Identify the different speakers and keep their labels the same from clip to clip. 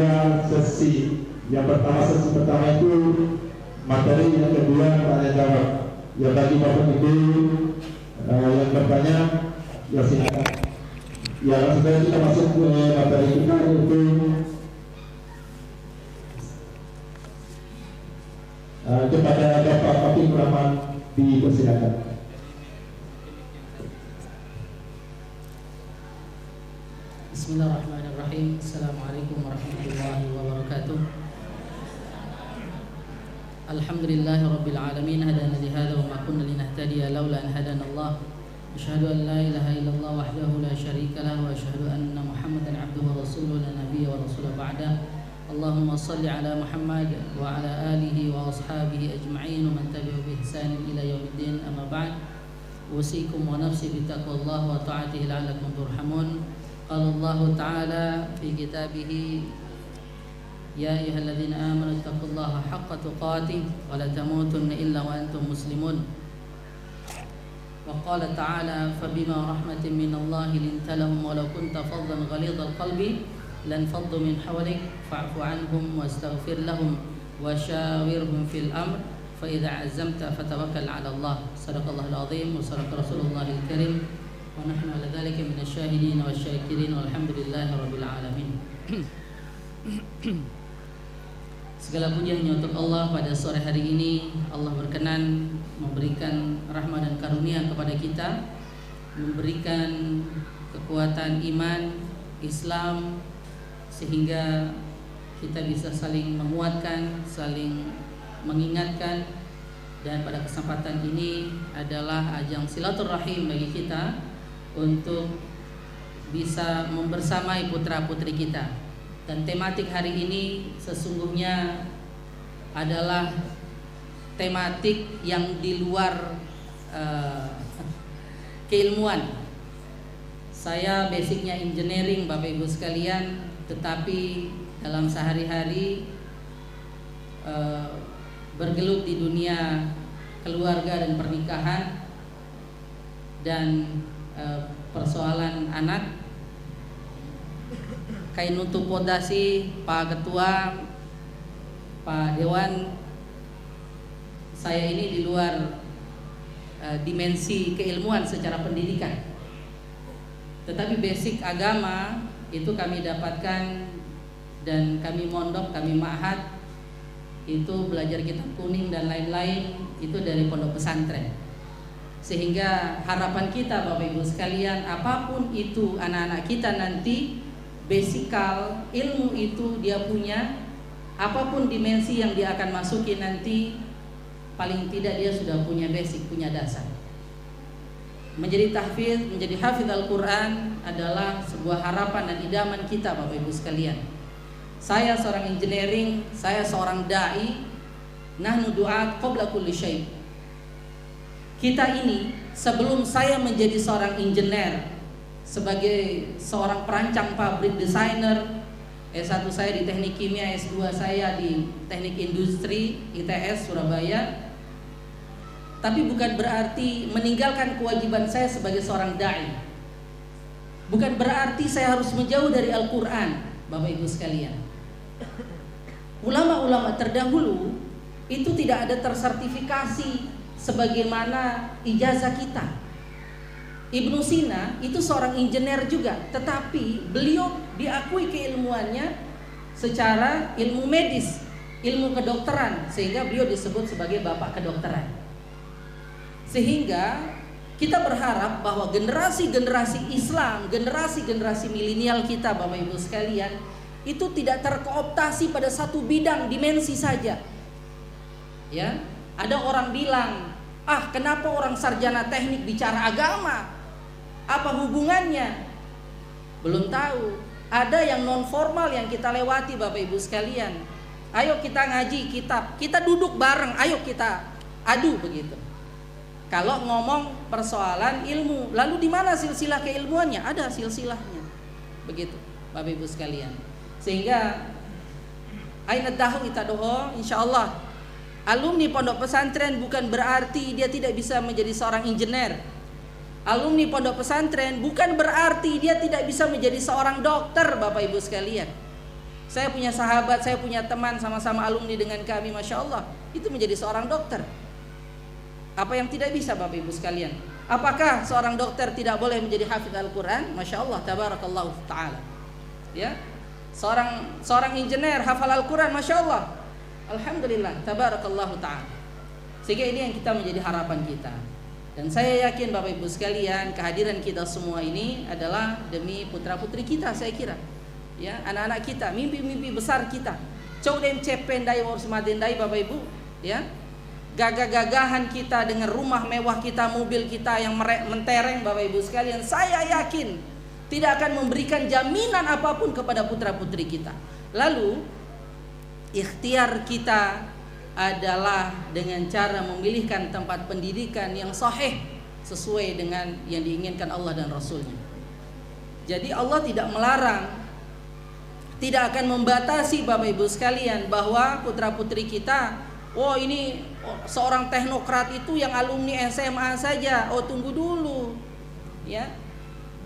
Speaker 1: Sesi pertama itu materi, yang kedua tanya jawab. Ya bagi Bapak Ibu yang bertanya, ya silakan. Ya sekarang kita masuk ke materi kita, yaitu kepada Bapak Fakih Rahman dipersilakan.
Speaker 2: Bismillahirrahmanirrahim. Assalamualaikum warahmatullahi wabarakatuh. Alhamdulillahi rabbil alamin, hadana li hadza wa ma kunna linahtadiya laula an hadana Allah. Asyhadu an la ilaha illallah wahdahu la syarika lahu wa asyhadu anna Muhammadan abduhu wa rasuluhu la nabiyya wa rasula ba'da. Allahumma shalli ala Muhammad wa ala alihi wa ashabihi ajma'in wa man tabi'ahum bi ihsan ila yaumiddin. Amma ba'd. Usikum wa nafsi bi taqwallah wa ta'atihi la'allakum turhamun. Qala Allah Ta'ala fi kitabih, ya ayyuhalladzina amanu taqullaha haqqa tuqatih wa la tamutunna illa wa antum muslimun. Wa qala ta'ala, fabima rahmatin minallahi linta lahum wa law kunta faddan ghalidhal qalbi lan faddu min hawlik fa'fu anhum wastaghfir lahum wa shawirhum fil amr fa idza 'azamta fatawakkal 'ala Allah. Shadaqallahul 'azim wa shadaqa rasulullahil karim. Wa nahnu ala dzalika minasyahidin wasyakirin walhamdulillahi rabbil alamin. Segala puji hanya untuk Allah. Pada sore hari ini Allah berkenan memberikan rahmat dan karunia kepada kita, memberikan kekuatan iman Islam sehingga kita bisa saling menguatkan, saling mengingatkan. Dan pada kesempatan ini adalah ajang silaturahim bagi kita untuk bisa membersamai putra-putri kita. Dan tematik hari ini sesungguhnya adalah tematik yang di luar keilmuan. Saya basicnya engineering Bapak Ibu sekalian, tetapi dalam sehari-hari bergelut di dunia keluarga dan pernikahan dan persoalan anak. Kainutu podasi Pak Ketua, Pak Dewan, saya ini di luar dimensi keilmuan secara pendidikan, tetapi basic agama itu kami dapatkan dan kami mondok, kami ma'had, itu belajar kitab kuning dan lain-lain itu dari pondok pesantren. Sehingga harapan kita Bapak Ibu sekalian, apapun itu anak-anak kita nanti, basikal ilmu itu dia punya, apapun dimensi yang dia akan masuki nanti, paling tidak dia sudah punya basic, punya dasar. Menjadi tahfidz, menjadi hafidz Al-Quran adalah sebuah harapan dan idaman kita Bapak Ibu sekalian. Saya seorang engineering, saya seorang da'i, nahnu du'at qabla kulli syai'. Kita ini sebelum saya menjadi seorang engineer, sebagai seorang perancang pabrik, desainer, S1 saya di Teknik Kimia, S2 saya di Teknik Industri ITS Surabaya. Tapi bukan berarti meninggalkan kewajiban saya sebagai seorang da'i. Bukan berarti saya harus menjauh dari Al-Quran, Bapak Ibu sekalian. Ulama-ulama terdahulu itu tidak ada tersertifikasi sebagaimana ijazah kita. Ibnu Sina itu seorang insinyur juga, tetapi beliau diakui keilmuannya secara ilmu medis, ilmu kedokteran, sehingga beliau disebut sebagai bapak kedokteran. Sehingga kita berharap bahwa generasi-generasi Islam, generasi-generasi milenial kita Bapak Ibu sekalian, itu tidak terkooptasi pada satu bidang dimensi saja. Ya, ada orang bilang, kenapa orang sarjana teknik bicara agama? Apa hubungannya? Belum tahu. Ada yang non formal yang kita lewati Bapak Ibu sekalian. Ayo kita ngaji kitab, kita duduk bareng, ayo kita adu begitu. Kalau ngomong persoalan ilmu, lalu di mana silsilah keilmuannya? Ada silsilahnya. Begitu, Bapak Ibu sekalian. Sehingga aina dahu kita doa, insyaallah alumni pondok pesantren bukan berarti dia tidak bisa menjadi seorang insinyur. Alumni pondok pesantren bukan berarti dia tidak bisa menjadi seorang dokter, Bapak Ibu sekalian. Saya punya sahabat, saya punya teman sama-sama alumni dengan kami, Masya Allah, itu menjadi seorang dokter. Apa yang tidak bisa Bapak Ibu sekalian? Apakah seorang dokter tidak boleh menjadi hafidz Al-Quran? Masya Allah, tabarakallahu ta'ala. Ya, seorang insinyur hafal Al-Quran, Masya Allah, alhamdulillah, tabarakallahu ta'ala. Sehingga ini yang kita menjadi harapan kita. Dan saya yakin Bapak Ibu sekalian, kehadiran kita semua ini adalah demi putra putri kita, saya kira. Ya, anak-anak kita, mimpi-mimpi besar kita. Coba dem cependai warus madendai Bapak Ibu, ya. Gagah-gagahan kita dengan rumah mewah kita, mobil kita yang mentereng Bapak Ibu sekalian, saya yakin tidak akan memberikan jaminan apapun kepada putra putri kita. Lalu ikhtiar kita adalah dengan cara memilihkan tempat pendidikan yang sahih sesuai dengan yang diinginkan Allah dan Rasulnya. Jadi Allah tidak melarang, tidak akan membatasi Bapak Ibu sekalian bahwa putra putri kita, oh ini seorang teknokrat itu yang alumni SMA saja. Oh tunggu dulu, ya.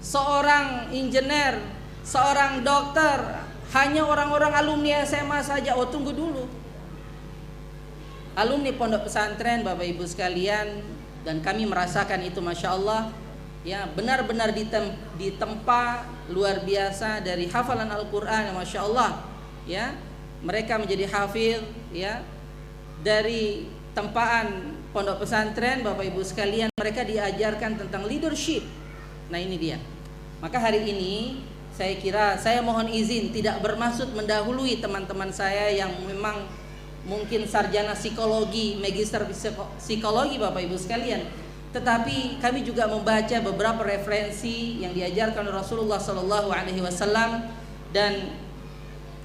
Speaker 2: Seorang insinyur, seorang dokter hanya orang-orang alumni SMA saja. Oh tunggu dulu. Alumni pondok pesantren Bapak Ibu sekalian, dan kami merasakan itu, Masya Allah, ya, benar-benar ditempa luar biasa dari hafalan Al-Quran, Masya Allah, ya. Mereka menjadi hafidz, ya. Dari tempaan pondok pesantren Bapak Ibu sekalian, mereka diajarkan tentang leadership. Nah ini dia. Maka hari ini saya kira, saya mohon izin tidak bermaksud mendahului teman-teman saya yang memang mungkin sarjana psikologi, magister psikologi Bapak Ibu sekalian, tetapi kami juga membaca beberapa referensi yang diajarkan Rasulullah Sallallahu Alaihi Wasallam dan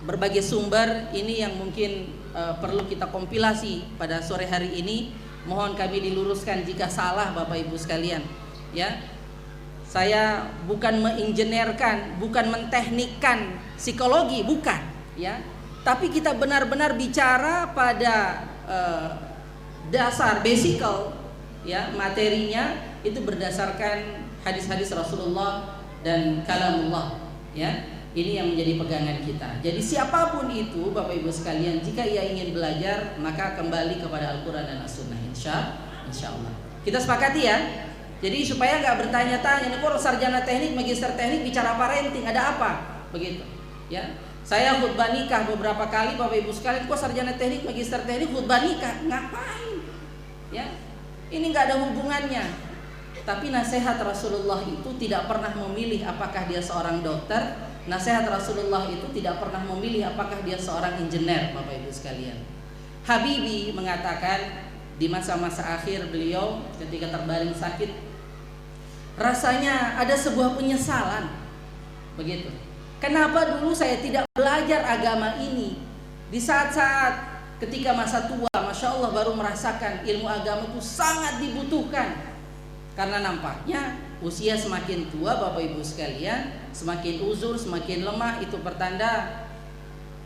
Speaker 2: berbagai sumber ini yang mungkin perlu kita kompilasi pada sore hari ini. Mohon kami diluruskan jika salah Bapak Ibu sekalian, ya. Saya bukan menginjinerkan, bukan menteknikkan psikologi, bukan, ya. Tapi kita benar-benar bicara pada dasar basical, ya, materinya itu berdasarkan hadis-hadis Rasulullah dan kalamullah, ya. Ini yang menjadi pegangan kita. Jadi siapapun itu Bapak Ibu sekalian, jika ia ingin belajar, maka kembali kepada Al-Quran dan As-Sunnah, insya Allah. Kita sepakati ya. Jadi supaya nggak bertanya-tanya, ini kok sarjana teknik, magister teknik bicara parenting, ada apa? Begitu, ya. Saya khutbah nikah beberapa kali Bapak Ibu sekalian, kok sarjana teknik, magister teknik khutbah nikah, ngapain? Ya, ini nggak ada hubungannya. Tapi nasihat Rasulullah itu tidak pernah memilih apakah dia seorang dokter. Nasihat Rasulullah itu tidak pernah memilih apakah dia seorang insinyur, Bapak Ibu sekalian. Habibie mengatakan di masa-masa akhir beliau ketika terbaring sakit, rasanya ada sebuah penyesalan. Begitu. Kenapa dulu saya tidak belajar agama ini? Di saat-saat ketika masa tua, Masya Allah, baru merasakan ilmu agama itu sangat dibutuhkan. Karena nampaknya usia semakin tua Bapak Ibu sekalian, semakin uzur, semakin lemah, itu pertanda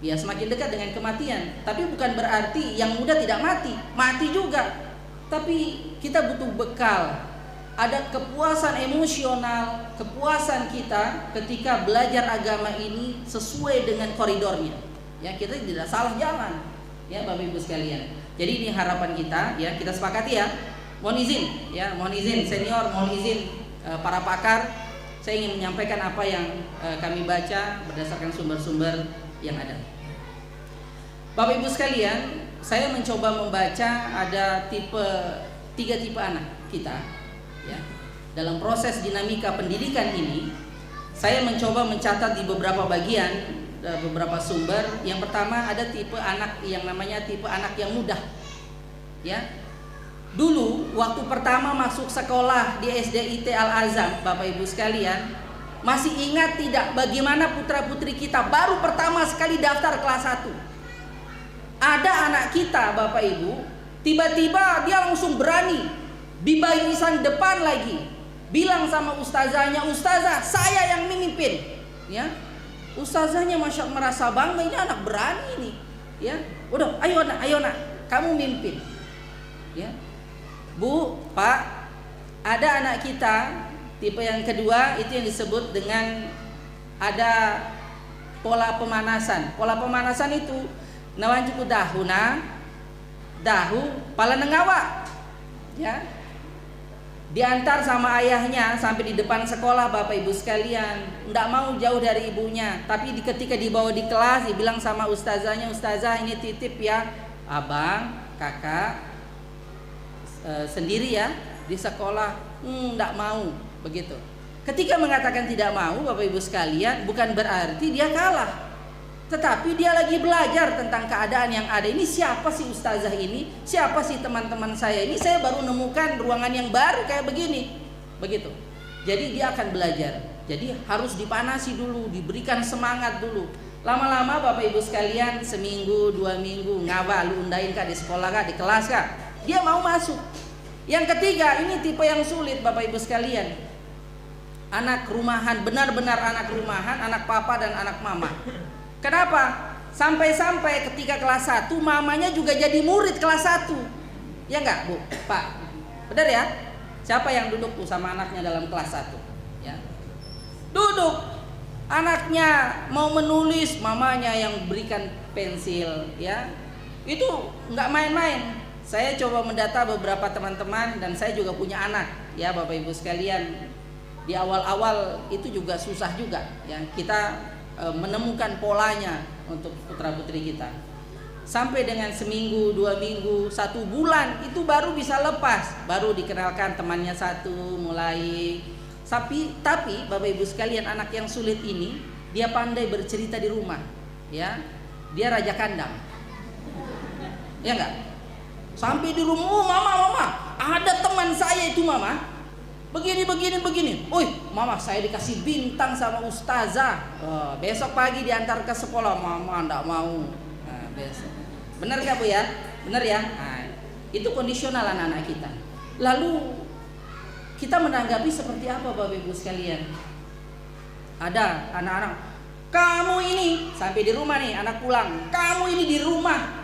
Speaker 2: ya semakin dekat dengan kematian. Tapi bukan berarti yang muda tidak mati, mati juga. Tapi kita butuh bekal, ada kepuasan emosional, kepuasan kita ketika belajar agama ini sesuai dengan koridornya. Ya, kita tidak salah jalan, ya Bapak Ibu sekalian. Jadi ini harapan kita, ya, kita sepakati ya. Mohon izin, ya, mohon izin senior, mohon izin para pakar. Saya ingin menyampaikan apa yang kami baca berdasarkan sumber-sumber yang ada. Bapak Ibu sekalian, saya mencoba membaca ada tiga tipe anak kita, ya. Dalam proses dinamika pendidikan ini, saya mencoba mencatat di beberapa bagian, beberapa sumber. Yang pertama ada tipe anak yang namanya tipe anak yang mudah, ya. Dulu waktu pertama masuk sekolah di SDIT Al-Azhar, Bapak Ibu sekalian, masih ingat tidak bagaimana putra-putri kita baru pertama sekali daftar kelas 1. Ada anak kita Bapak Ibu, tiba-tiba dia langsung berani di barisan depan lagi, bilang sama ustazahnya, "Ustazah, saya yang memimpin." Ya. Ustazahnya merasa bangga, ini anak berani nih. Ya. Udah, ayo nak, kamu mimpin. Ya. Bu, Pak, ada anak kita tipe yang kedua, itu yang disebut dengan ada pola pemanasan. Pola pemanasan itu nawan cukup dahu pala nengawa, ya, diantar sama ayahnya sampai di depan sekolah Bapak Ibu sekalian, nggak mau jauh dari ibunya. Tapi ketika dibawa di kelas, dibilang sama ustazahnya, ustazah ini titip ya abang, kakak sendiri ya di sekolah. Nggak mau begitu. Ketika mengatakan tidak mau Bapak Ibu sekalian, bukan berarti dia kalah, tetapi dia lagi belajar tentang keadaan yang ada. Ini siapa sih ustazah ini? Siapa sih teman-teman saya ini? Saya baru menemukan ruangan yang baru kayak begini. Begitu. Jadi dia akan belajar. Jadi harus dipanasi dulu, diberikan semangat dulu. Lama-lama Bapak Ibu sekalian, seminggu, 2 minggu, ngawa lu undain kak di sekolah kak, di kelas kak, dia mau masuk. Yang ketiga, ini tipe yang sulit Bapak Ibu sekalian. Anak rumahan, benar-benar anak rumahan, anak papa dan anak mama. Kenapa? Sampai-sampai ketika kelas 1 mamanya juga jadi murid kelas 1. Ya enggak, Bu? Pak. Benar ya? Siapa yang duduk tuh sama anaknya dalam kelas 1? Ya. Duduk. Anaknya mau menulis, mamanya yang berikan pensil, ya. Itu enggak main-main. Saya coba mendata beberapa teman-teman dan saya juga punya anak, ya Bapak Ibu sekalian. Di awal-awal itu juga susah juga, ya. Kita menemukan polanya untuk putra-putri kita. Sampai dengan seminggu, 2 minggu, 1 bulan itu baru bisa lepas, baru dikenalkan temannya satu, mulai. Tapi Bapak Ibu sekalian, anak yang sulit ini dia pandai bercerita di rumah, ya. Dia raja kandang. Ya enggak? Sampai di rumah, oh mama, ada teman saya itu mama. Begini. Oi, mama saya dikasih bintang sama ustazah. Besok pagi diantar ke sekolah, mama enggak mau. Nah, besok. Benar gak Bu ya? Benar ya? Nah, itu kondisional anak-anak kita. Lalu kita menanggapi seperti apa Bapak Ibu sekalian? Ada anak-anak, kamu ini sampai di rumah nih, anak pulang, kamu ini di rumah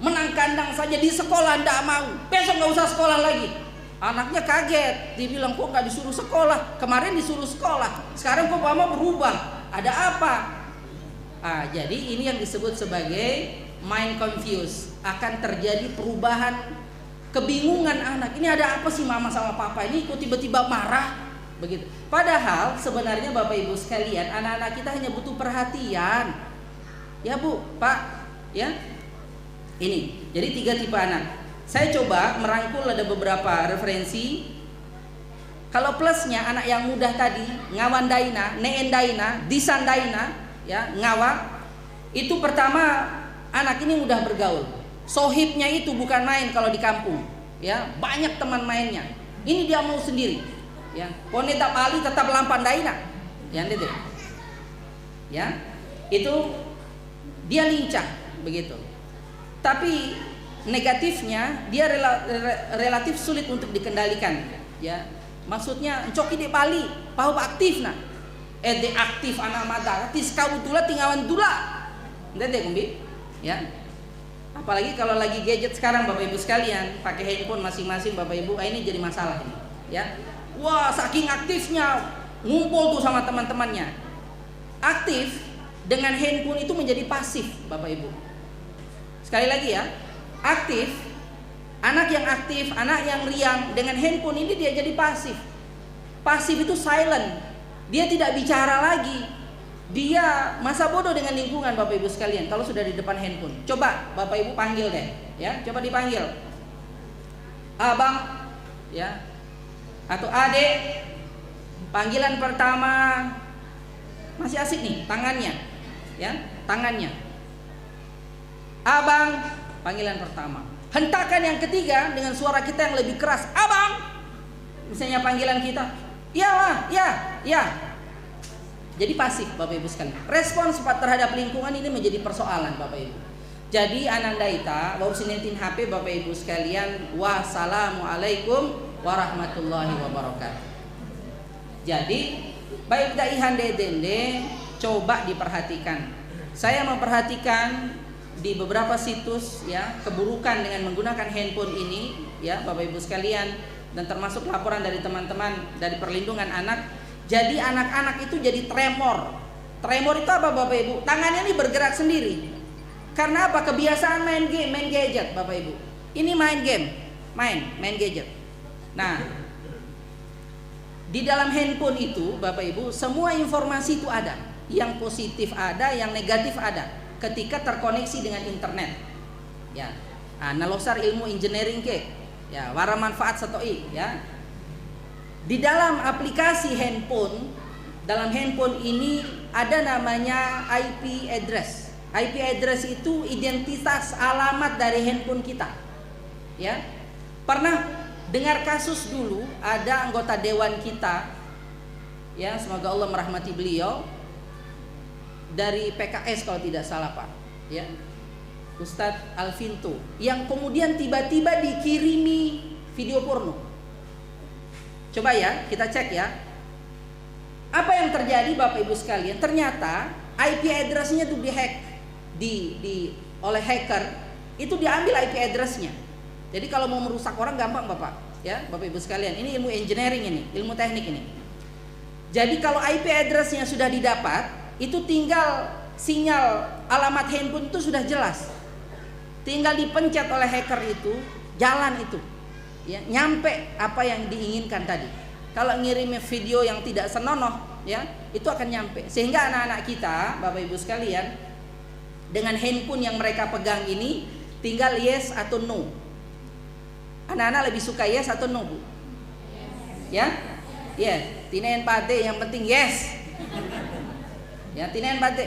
Speaker 2: menang kandang saja, di sekolah enggak mau. Besok enggak usah sekolah lagi. Anaknya kaget, dibilang kok nggak disuruh sekolah, kemarin disuruh sekolah, sekarang kok mama berubah, ada apa? Jadi ini yang disebut sebagai mind confused. Akan terjadi perubahan, kebingungan anak. Ini ada apa sih mama sama papa ini kok tiba-tiba marah begitu. Padahal sebenarnya Bapak Ibu sekalian, anak-anak kita hanya butuh perhatian. Ya Bu, Pak, ya. Ini, jadi 3 tipe anak. Saya coba merangkul ada beberapa referensi. Kalau plusnya anak yang mudah tadi, ngawan daina, neen daina, disan daina, ya, ngawa. Itu pertama, anak ini mudah bergaul. Sohibnya itu bukan main kalau di kampung, ya, banyak teman mainnya. Ini dia mau sendiri, ya. Poneta pali tetap lampan daina, ya, gitu. Ya, itu dia lincah begitu. Tapi negatifnya dia relatif sulit untuk dikendalikan, ya. Maksudnya coki de pali pau aktif nah de aktif anak mata tis kau tula tingawan tula ndete kumbi, ya. Apalagi kalau lagi gadget sekarang Bapak Ibu sekalian, pakai handphone masing-masing Bapak Ibu, ini jadi masalah ini, ya. Wah, saking aktifnya ngumpul tuh sama teman-temannya. Aktif dengan handphone itu menjadi pasif Bapak Ibu. Sekali lagi ya, aktif, anak yang aktif, anak yang riang dengan handphone ini dia jadi pasif. Pasif itu silent, dia tidak bicara lagi, dia masa bodoh dengan lingkungan Bapak Ibu sekalian. Kalau sudah di depan handphone, coba Bapak Ibu panggil deh, ya, coba dipanggil, abang, ya, atau adek. Panggilan pertama masih asik nih, tangannya, ya, tangannya, abang. Panggilan pertama. Hentakan yang ketiga dengan suara kita yang lebih keras, abang. Misalnya panggilan kita, ya wah, ya. Jadi pasif Bapak Ibu sekalian. Respons terhadap lingkungan ini menjadi persoalan Bapak Ibu. Jadi anandaita, baru sinetin HP Bapak Ibu sekalian. Wassalamualaikum warahmatullahi wabarakatuh. Jadi baik daihan dende coba diperhatikan. Saya memperhatikan di beberapa situs, ya, keburukan dengan menggunakan handphone ini, ya Bapak Ibu sekalian, dan termasuk laporan dari teman-teman dari perlindungan anak. Jadi anak-anak itu jadi tremor, Tremor itu apa Bapak Ibu? Tangannya ini bergerak sendiri. Karena apa? Kebiasaan main game, main gadget Bapak Ibu. Ini main game, main gadget. Nah, di dalam handphone itu Bapak Ibu, semua informasi itu ada. Yang positif ada, yang negatif ada. Ketika terkoneksi dengan internet. Ya. Nalosar ilmu engineering ke. Ya, wara manfaat satoi ya. Di dalam aplikasi handphone, dalam handphone ini ada namanya IP address. IP address itu identitas alamat dari handphone kita. Ya. Pernah dengar kasus dulu ada anggota dewan kita, ya semoga Allah merahmati beliau, dari PKS kalau tidak salah Pak, ya Ustadz Alvinto, yang kemudian tiba-tiba dikirimi video porno. Coba ya kita cek ya, apa yang terjadi Bapak Ibu sekalian? Ternyata IP address-nya tuh dihack, oleh hacker itu diambil IP address-nya. Jadi kalau mau merusak orang gampang Bapak, ya Bapak Ibu sekalian. Ini ilmu engineering ini, ilmu teknik ini. Jadi kalau IP address-nya sudah didapat, itu tinggal sinyal alamat handphone itu sudah jelas. Tinggal dipencet oleh hacker itu, jalan itu. Ya, nyampe apa yang diinginkan tadi. Kalau ngirim video yang tidak senonoh, ya, itu akan nyampe. Sehingga anak-anak kita, Bapak Ibu sekalian, dengan handphone yang mereka pegang ini tinggal yes atau no. Anak-anak lebih suka yes atau no, Bu? Ya? Yes. Tinen pate yang penting yes. Ya, tinen pate.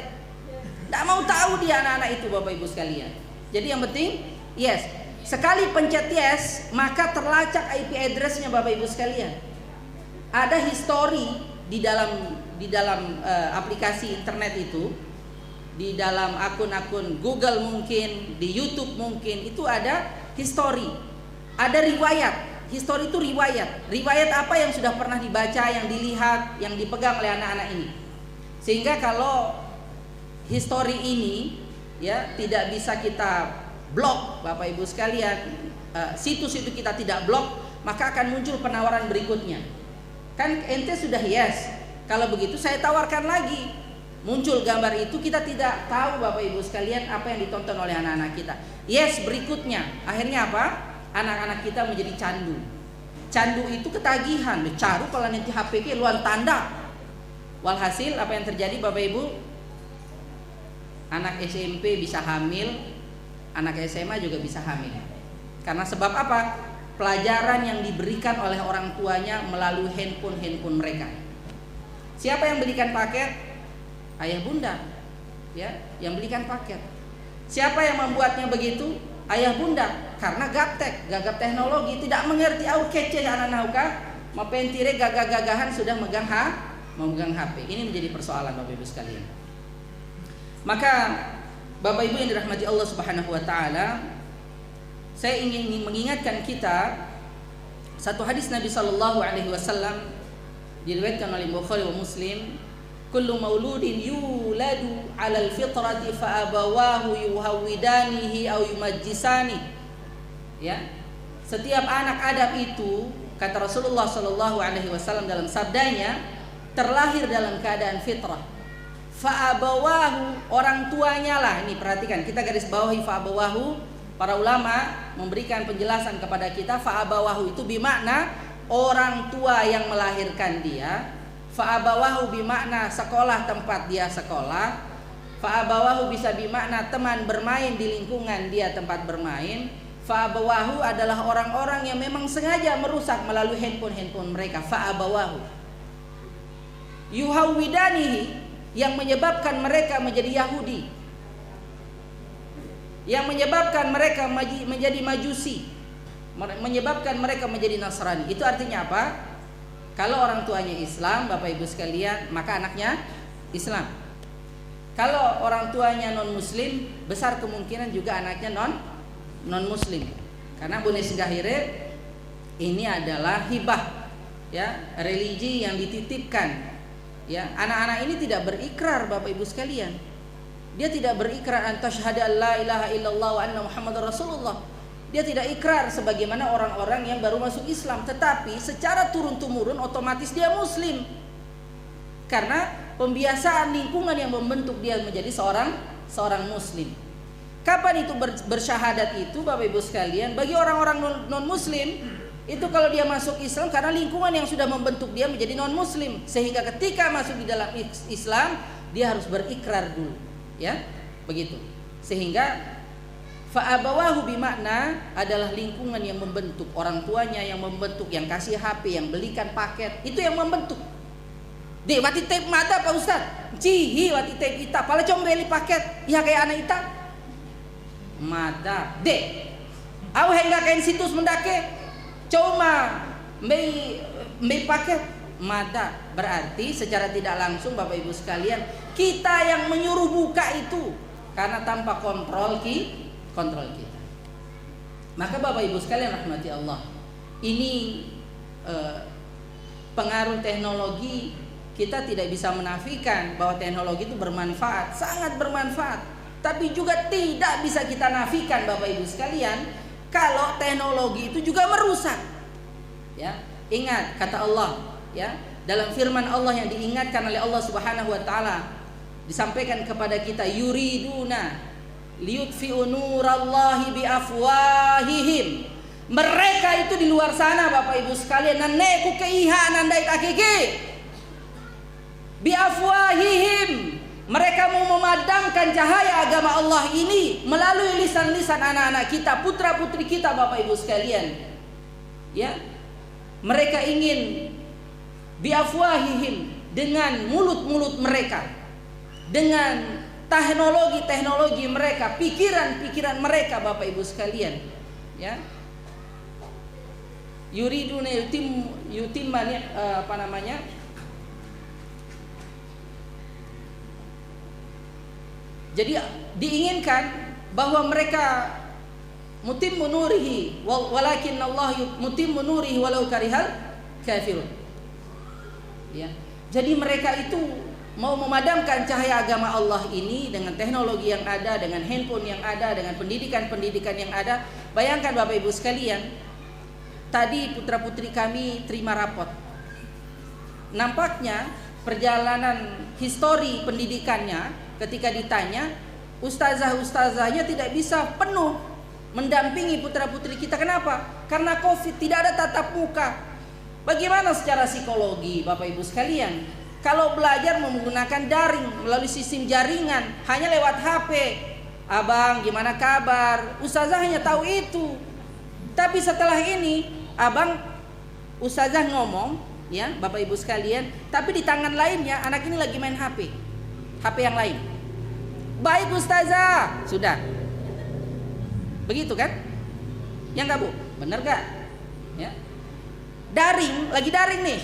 Speaker 2: Tidak mau tahu dia anak-anak itu Bapak Ibu sekalian. Jadi yang penting yes. Sekali pencet yes, maka terlacak IP address-nya Bapak Ibu sekalian. Ada history di dalam aplikasi internet itu, di dalam akun-akun Google mungkin, di YouTube mungkin, itu ada history. Ada riwayat. History itu riwayat. Riwayat apa yang sudah pernah dibaca, yang dilihat, yang dipegang oleh anak-anak ini. Sehingga kalau history ini ya tidak bisa kita blok Bapak Ibu sekalian, situs itu kita tidak blok, maka akan muncul penawaran berikutnya. Kan ente sudah yes. Kalau begitu saya tawarkan lagi. Muncul gambar itu, kita tidak tahu Bapak Ibu sekalian apa yang ditonton oleh anak-anak kita. Yes berikutnya. Akhirnya apa? Anak-anak kita menjadi candu. Candu itu ketagihan. Caru kalau nanti HP ke luar tanda. Walhasil apa yang terjadi Bapak Ibu? Anak SMP bisa hamil, anak SMA juga bisa hamil. Karena sebab apa? Pelajaran yang diberikan oleh orang tuanya melalui handphone mereka. Siapa yang belikan paket? Ayah bunda, ya, yang belikan paket. Siapa yang membuatnya begitu? Ayah bunda. Karena gagap teknologi, tidak mengerti au kece anak nauka, mapentire gagah-gagahan sudah memegang HP. Ini menjadi persoalan Bapak Ibu sekalian. Maka Bapak Ibu yang dirahmati Allah Subhanahu wa taala, saya ingin mengingatkan kita satu hadis Nabi sallallahu alaihi wasallam diriwayatkan oleh Bukhari wa Muslim, kullu mauludin yuladu 'alal fitrati fa abawahu yuhawidanihi aw yumajjisani. Ya. Setiap anak Adam itu, kata Rasulullah sallallahu alaihi wasallam dalam sabdanya, terlahir dalam keadaan fitrah. Fa abawahu, orang tuanya lah. Ini perhatikan, kita garis bawahi fa abawahu. Para ulama memberikan penjelasan kepada kita, fa abawahu itu bermakna orang tua yang melahirkan dia. Fa abawahu bermakna sekolah tempat dia sekolah. Fa abawahu bisa bermakna teman bermain di lingkungan dia tempat bermain. Fa abawahu adalah orang-orang yang memang sengaja merusak melalui handphone mereka. Fa abawahu yuhawidanihi, yang menyebabkan mereka menjadi Yahudi, yang menyebabkan mereka menjadi Majusi, menyebabkan mereka menjadi Nasrani. Itu artinya apa? Kalau orang tuanya Islam, Bapak Ibu sekalian, maka anaknya Islam. Kalau orang tuanya non Muslim, besar kemungkinan juga anaknya non Muslim. Karena Bunes Gahire ini adalah hibah, ya, religi yang dititipkan. Ya, anak-anak ini tidak berikrar Bapak Ibu sekalian. Dia tidak berikrar antasyhadu alla ilaha illallah wa anna muhammadar rasulullah. Dia tidak ikrar sebagaimana orang-orang yang baru masuk Islam, tetapi secara turun-temurun otomatis dia Muslim. Karena pembiasaan lingkungan yang membentuk dia menjadi seorang muslim. Kapan itu bersyahadat itu Bapak Ibu sekalian? Bagi orang-orang non muslim itu kalau dia masuk Islam karena lingkungan yang sudah membentuk dia menjadi non muslim, sehingga ketika masuk di dalam Islam dia harus berikrar dulu, ya, begitu. Sehingga fa'abawahu bimakna adalah lingkungan yang membentuk, orang tuanya yang membentuk, yang kasih HP, yang belikan paket, itu yang membentuk. Dek wati tape mata Pak Ustaz, cihi wati tape ita, pala com beli paket, ya kayak anak ita, mata, dek, au hingga kain situs mendake, cuma mei paket, mata, berarti secara tidak langsung Bapak Ibu sekalian kita yang menyuruh buka itu, karena tanpa kontrol kita. Maka Bapak Ibu sekalian rahmati Allah, ini pengaruh teknologi, kita tidak bisa menafikan bahwa teknologi itu bermanfaat, sangat bermanfaat. Tapi juga tidak bisa kita nafikan Bapak Ibu sekalian kalau teknologi itu juga merusak. Ya, ingat kata Allah, ya, dalam firman Allah yang diingatkan oleh Allah Subhanahu wa taala, disampaikan kepada kita, yuriduna liyutfi'u nurallahi biafwahihim. Mereka itu di luar sana Bapak Ibu sekalian, naneku keihanan dait akiki biafwahihim. Mereka mau memadamkan cahaya agama Allah ini melalui lisan-lisan anak-anak kita, putra-putri kita Bapak Ibu sekalian. Ya, mereka ingin biafwahihim, dengan mulut-mulut mereka, dengan teknologi-teknologi mereka, pikiran-pikiran mereka Bapak Ibu sekalian, ya. Yuriduna yutimma apa namanya? Jadi diinginkan bahwa mereka mutimmu nurihi walakin Allah mutimmu nurihi walau karihal kafirun. Ya. Jadi mereka itu mau memadamkan cahaya agama Allah ini dengan teknologi yang ada, dengan handphone yang ada, dengan pendidikan-pendidikan yang ada. Bayangkan Bapak Ibu sekalian, tadi putra-putri kami terima rapot. Nampaknya perjalanan histori pendidikannya, ketika ditanya, ustazah-ustazahnya tidak bisa penuh mendampingi putra-putri kita. Kenapa? Karena COVID, tidak ada tatap muka. Bagaimana secara psikologi Bapak Ibu sekalian? Kalau belajar menggunakan daring melalui sistem jaringan, hanya lewat HP. Abang gimana kabar? Ustazah hanya tahu itu. Tapi setelah ini, abang ustazah ngomong, ya Bapak Ibu sekalian, tapi di tangan lainnya anak ini lagi main HP yang lain. Baik ustazah, sudah. Begitu kan? Ya enggak Bu? Bener gak? Ya. Daring, lagi daring nih.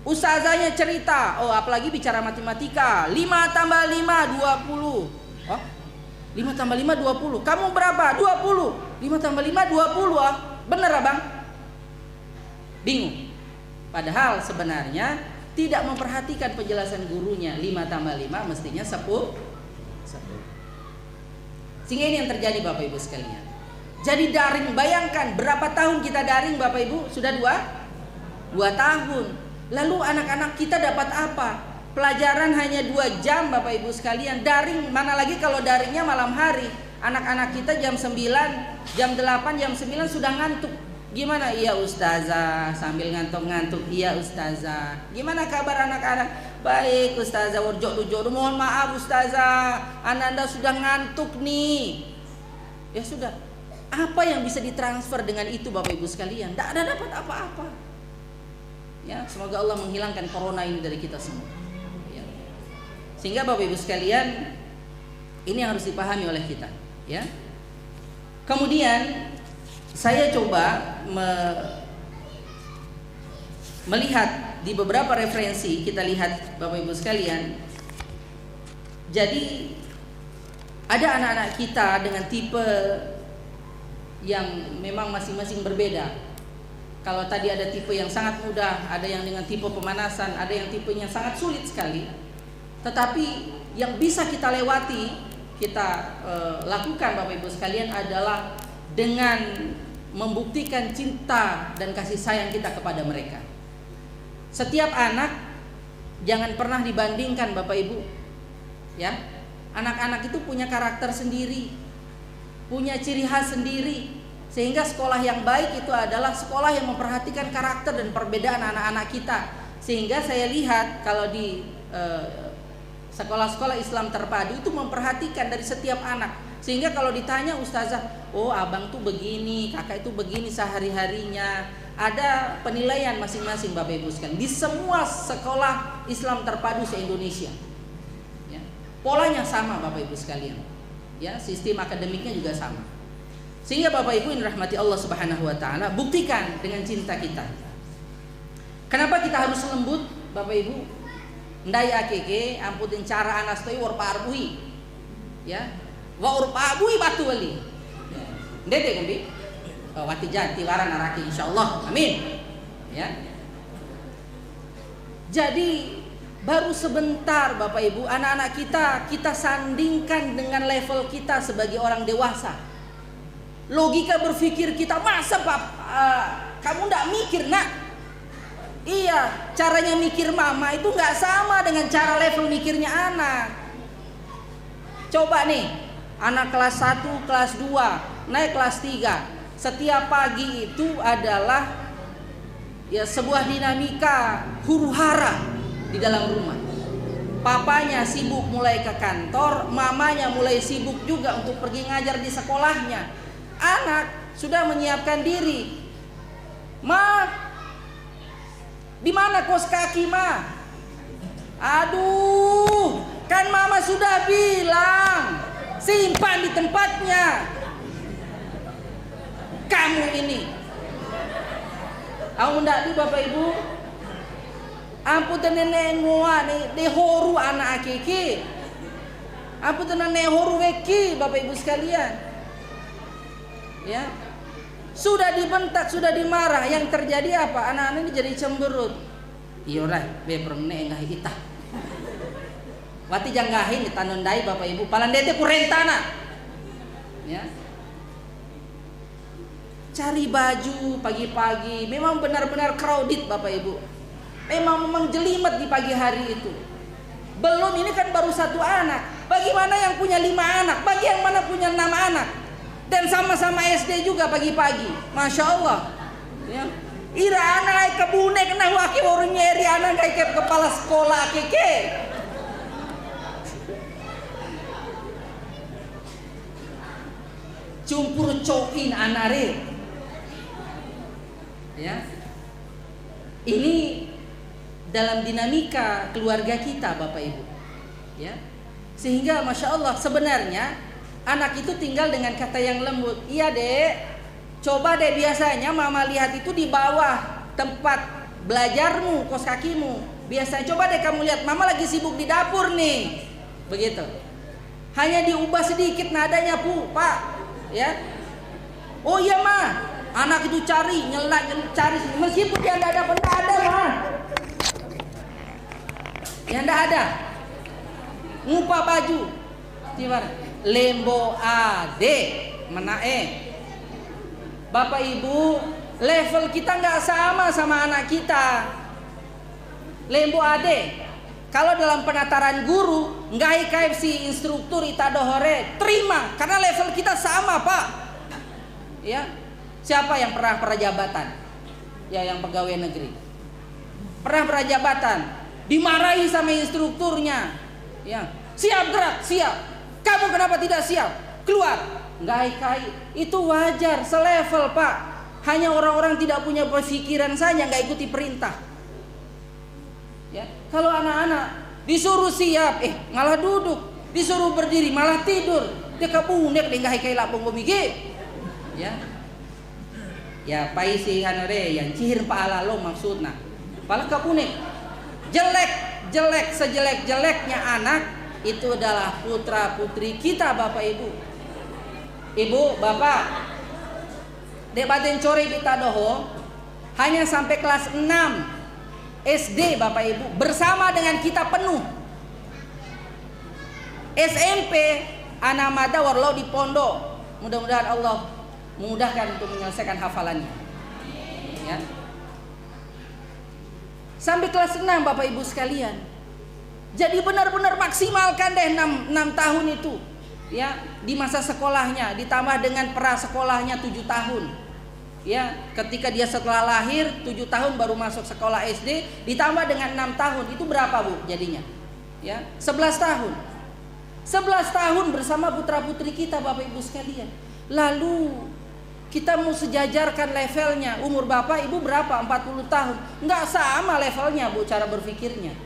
Speaker 2: Ustazahnya cerita, oh apalagi bicara matematika, 5 tambah 5 20. Oh, 5 tambah 5 20. Kamu berapa? 20. 5 tambah 5 20 ah. Bener abang? Bingung. Padahal sebenarnya tidak memperhatikan penjelasan gurunya. 5 tambah 5 mestinya 10. Sehingga ini yang terjadi Bapak Ibu sekalian. Jadi daring, bayangkan berapa tahun kita daring Bapak Ibu? Sudah 2 tahun. Lalu anak-anak kita dapat apa? Pelajaran hanya 2 jam Bapak Ibu sekalian. Daring, mana lagi kalau daringnya malam hari. Anak-anak kita jam 9, jam 8, jam 9 sudah ngantuk. Gimana? Iya ustazah, sambil ngantuk-ngantuk. Iya ustazah. Gimana kabar anak-anak? Baik ustazah, warjok-warjok. Mohon maaf ustazah, Anda sudah ngantuk nih. Ya sudah. Apa yang bisa ditransfer dengan itu Bapak Ibu sekalian? Tidak ada dapat apa-apa. Ya, semoga Allah menghilangkan corona ini dari kita semua. Ya. Sehingga Bapak Ibu sekalian, ini yang harus dipahami oleh kita. Ya. Kemudian saya coba melihat di beberapa referensi, kita lihat Bapak Ibu sekalian. Jadi ada anak-anak kita dengan tipe yang memang masing-masing berbeda. Kalau tadi ada tipe yang sangat mudah, ada yang dengan tipe pemanasan, ada yang tipenya sangat sulit sekali. Tetapi yang bisa kita lewati, kita lakukan Bapak Ibu sekalian adalah dengan membuktikan cinta dan kasih sayang kita kepada mereka. Setiap anak Jangan pernah dibandingkan Bapak Ibu. Ya. Anak-anak itu punya karakter sendiri, punya ciri khas sendiri. Sehingga sekolah yang baik itu adalah sekolah yang memperhatikan karakter dan perbedaan anak-anak kita. Sehingga saya lihat kalau di sekolah-sekolah Islam terpadu itu memperhatikan dari setiap anak. Sehingga kalau ditanya ustazah, oh abang tuh begini, kakak itu begini sehari-harinya, ada penilaian masing-masing Bapak Ibu sekalian di semua sekolah Islam terpadu se-Indonesia. Ya. Polanya sama Bapak Ibu sekalian. Ya, sistem akademiknya juga sama. Sehingga Bapak Ibu yang dirahmati Allah Subhanahu wa taala, buktikan dengan cinta kita. Kenapa kita harus lembut Bapak Ibu? Ndai akeke amputin cara anastoi war paarbui. Ya. Wa ur paarbui batu wali. Ndede kumbi. Wati janti waran araki insyaallah. Amin. Ya. Jadi baru sebentar Bapak Ibu, anak-anak kita sandingkan dengan level kita sebagai orang dewasa. Logika berpikir kita, masa kamu nggak mikir nak? Iya, caranya mikir mama itu nggak sama dengan cara level mikirnya anak. Coba nih, anak kelas 1, kelas 2, naik kelas 3. Setiap pagi itu adalah ya sebuah dinamika huru-hara di dalam rumah. Papanya sibuk mulai ke kantor, mamanya mulai sibuk juga untuk pergi ngajar di sekolahnya. Anak sudah menyiapkan diri. Ma, di mana kos kaki ma? Aduh, kan mama sudah bilang simpan di tempatnya. Kamu ini, aku ndak di Bapak Ibu. Ampun nenek ngoa nih dehoru anak akiki. Ampun nenek horu weki Bapak Ibu sekalian. Ya, sudah dibentak, sudah dimarah, yang terjadi apa? Anak-anak ini jadi cemberut. Iya lah, be permene enggak kita. Wati janggahin ditanondai Bapak Ibu, palandete kurentana. Ya. Cari baju pagi-pagi, memang benar-benar crowded Bapak Ibu. Memang jelimet di pagi hari itu. Belum ini kan baru 1 anak. Bagaimana yang punya 5 anak? Bagi yang mana punya 6 anak? Dan sama-sama SD juga pagi-pagi, Masya Allah. Ya. Ira anak kebune kena waki orang nyeri anak kayak kepala sekolah keke. Cumpur cokin anare. Ya. Ini dalam dinamika keluarga kita Bapak Ibu. Ya. Sehingga Masya Allah sebenarnya anak itu tinggal dengan kata yang lembut. Iya dek, coba deh biasanya mama lihat itu di bawah tempat belajarmu, kos kakimu. Biasanya coba deh kamu lihat mama lagi sibuk di dapur nih. Begitu. Hanya diubah sedikit nadanya Pak. Ya. Oh iya ma, anak itu cari, cari meskipun dia tidak ada benda ada ma. Yang tidak ada. Ngupah baju. Gimana? Lembo ade menae. Bapak Ibu, level kita nggak sama anak kita. Lembo ade. Kalau dalam penataran guru, nggak kayak si instruktur itadohore, terima karena level kita sama Pak. Ya, siapa yang pernah jabatan? Ya, yang pegawai negeri. Pernah jabatan, dimarahi sama instrukturnya. Ya, siap gerak, siap. Kamu kenapa tidak siap? Keluar. Nggak kai. Itu wajar, selevel Pak. Hanya orang-orang tidak punya pikiran saja nggak ikuti perintah. Ya, kalau anak-anak disuruh siap, malah duduk. Disuruh berdiri, malah tidur. Dia kebunek dia nggak kai lapong gomige. Ya, ya paisi hanore yang cihir paala lo maksudnya. Pala kebunek. Jelek sejelek-jeleknya anak. Itu adalah putra putri kita Bapak Ibu. Ibu, Bapak, Dek Baten Core Bitadoho hanya sampai kelas 6 SD Bapak Ibu bersama dengan kita penuh. SMP anak mata warlau di pondok. Mudah-mudahan Allah memudahkan untuk menyelesaikan hafalannya. Ya. sampai kelas 6 Bapak Ibu sekalian. Jadi benar-benar maksimalkan deh 6 tahun itu ya di masa sekolahnya, ditambah dengan prasekolahnya 7 tahun. Ya, ketika dia setelah lahir 7 tahun baru masuk sekolah SD, ditambah dengan 6 tahun, itu berapa Bu jadinya? Ya, 11 tahun. 11 tahun bersama putra-putri kita Bapak Ibu sekalian. Lalu kita mau sejajarkan levelnya. Umur Bapak Ibu berapa? 40 tahun. Enggak sama levelnya Bu cara berpikirnya.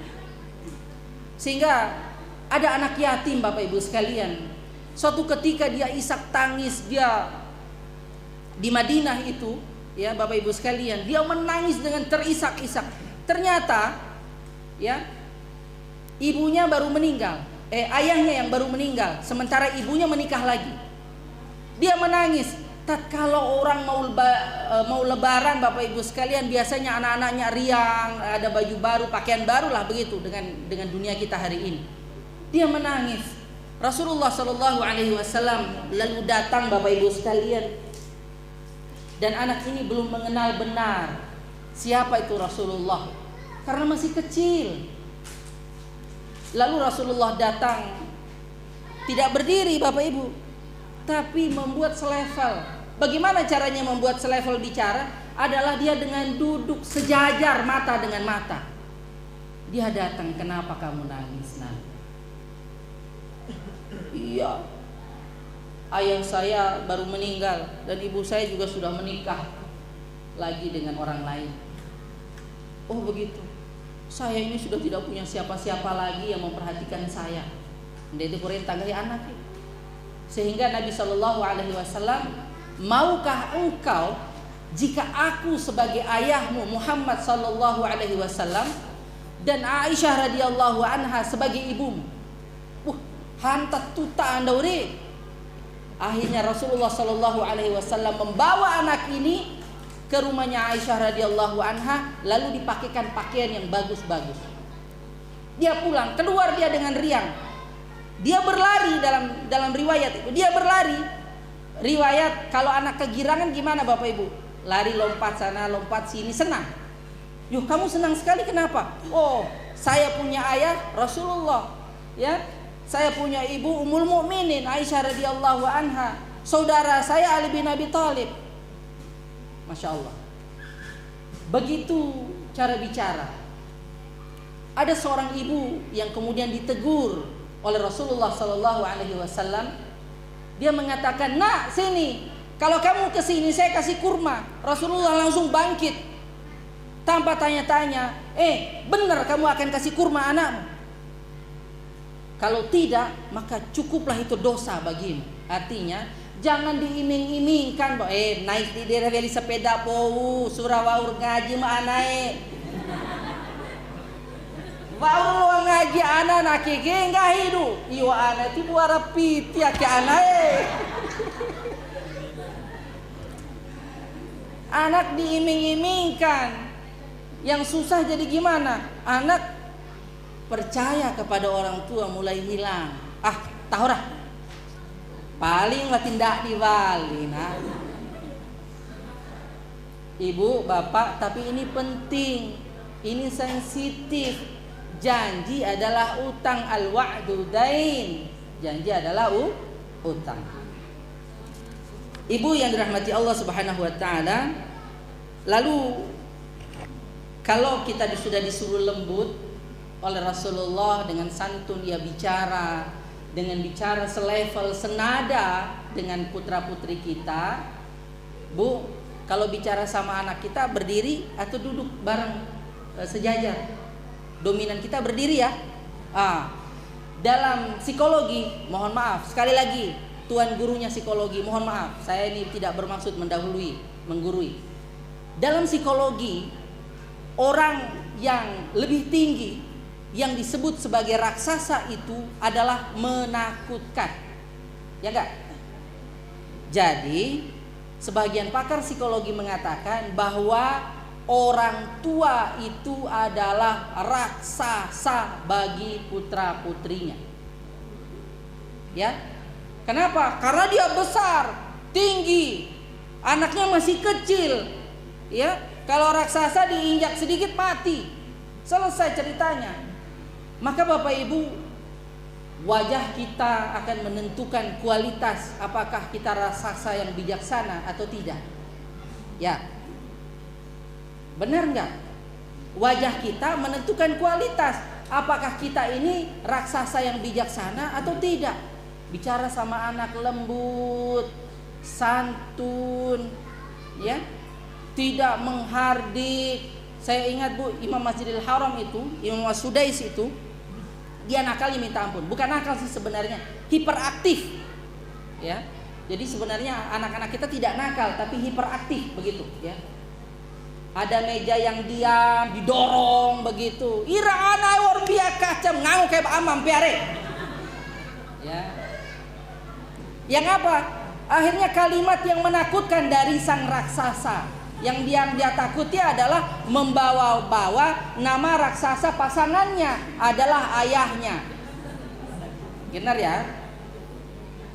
Speaker 2: Sehingga ada anak yatim Bapak Ibu sekalian. Suatu ketika dia isak tangis, dia di Madinah itu ya Bapak Ibu sekalian, dia menangis dengan terisak-isak. Ternyata ya ibunya baru meninggal. Ayahnya yang baru meninggal, sementara ibunya menikah lagi. Dia menangis. Tatkala orang mau lebaran Bapak Ibu sekalian, biasanya anak-anaknya riang, ada baju baru, pakaian baru lah begitu dengan dunia kita hari ini. Dia menangis. Rasulullah Shallallahu Alaihi Wasallam lalu datang Bapak Ibu sekalian, dan anak ini belum mengenal benar siapa itu Rasulullah karena masih kecil. Lalu Rasulullah datang, tidak berdiri Bapak Ibu, tapi membuat selevel. Bagaimana caranya membuat selevel bicara? Adalah dia dengan duduk sejajar mata dengan mata. Dia datang, kenapa kamu nangis nak? Iya, ayah saya baru meninggal dan ibu saya juga sudah menikah lagi dengan orang lain. Oh begitu. Saya ini sudah tidak punya siapa-siapa lagi yang memperhatikan saya. Itu perintah dari anak. Sehingga Nabi Shallallahu Alaihi Wasallam, maukah engkau jika aku sebagai ayahmu Muhammad Shallallahu Alaihi Wasallam dan Aisyah radhiyallahu anha sebagai ibumu? Hantat tuta anda uri. Akhirnya Rasulullah Shallallahu Alaihi Wasallam membawa anak ini ke rumahnya Aisyah radhiyallahu anha, lalu dipakaikan pakaian yang bagus-bagus. Dia pulang, keluar dia dengan riang. Dia berlari dalam riwayat itu. Dia berlari. Riwayat kalau anak kegirangan gimana Bapak Ibu? Lari lompat sana, lompat sini, senang. Yuh, kamu senang sekali kenapa? Oh, saya punya ayah Rasulullah. Ya, saya punya ibu Ummul Mukminin Aisyah radhiyallahu anha. Saudara saya Ali bin Abi Thalib. Masya Allah. Begitu cara bicara. Ada seorang ibu yang kemudian ditegur oleh Rasulullah Sallallahu Alaihi Wasallam. Dia mengatakan, nak sini, kalau kamu kesini saya kasih kurma. Rasulullah langsung bangkit tanpa tanya-tanya. Benar kamu akan kasih kurma anakmu? Kalau tidak, maka cukuplah itu dosa bagimu. Artinya jangan diiming-imingkan, naik di daerah sepeda po, surah waur ngaji mah naik. Waur ngaji anak nak keke enggak hidup. Iyo anak itu buara piti ke anak. Anak diiming-imingkan. Yang susah jadi gimana? Anak percaya kepada orang tua mulai hilang. Tahu dah. Paling lah tindak diwali nah. Ibu, bapak, tapi ini penting. Ini sensitif. Janji adalah utang, al-wa'du dain. Janji adalah utang. Ibu yang dirahmati Allah Subhanahu wa taala, lalu kalau kita sudah disuruh lembut oleh Rasulullah dengan santun dia bicara, dengan bicara selevel senada dengan putra-putri kita. Bu, kalau bicara sama anak kita berdiri atau duduk bareng sejajar? Dominan kita berdiri ya. Dalam psikologi, mohon maaf sekali lagi, tuan gurunya psikologi, mohon maaf, saya ini tidak bermaksud menggurui. Dalam psikologi, orang yang lebih tinggi yang disebut sebagai raksasa itu adalah menakutkan. Ya enggak? Jadi, sebagian pakar psikologi mengatakan bahwa orang tua itu adalah raksasa bagi putra-putrinya. Ya. Kenapa? Karena dia besar, tinggi, anaknya masih kecil. Ya. Kalau raksasa diinjak sedikit mati. Selesai ceritanya. Maka Bapak Ibu, wajah kita akan menentukan kualitas apakah kita raksasa yang bijaksana atau tidak. Ya, benar nggak? Wajah kita menentukan kualitas apakah kita ini raksasa yang bijaksana atau tidak. Bicara sama anak lembut, santun, ya, tidak menghardik. Saya ingat Bu, Imam Masjidil Haram itu, Imam As-Sudais itu, dia nakal minta ampun. Bukan nakal sih sebenarnya, hiperaktif. Ya. Jadi sebenarnya anak-anak kita tidak nakal tapi hiperaktif begitu, ya. Ada meja yang diam, didorong begitu. Ira ana war biak kacam ngamuk kayak amam piare. Ya. Yang apa? Akhirnya kalimat yang menakutkan dari sang raksasa. Yang dia takuti adalah membawa-bawa nama raksasa pasangannya adalah ayahnya. Benar ya?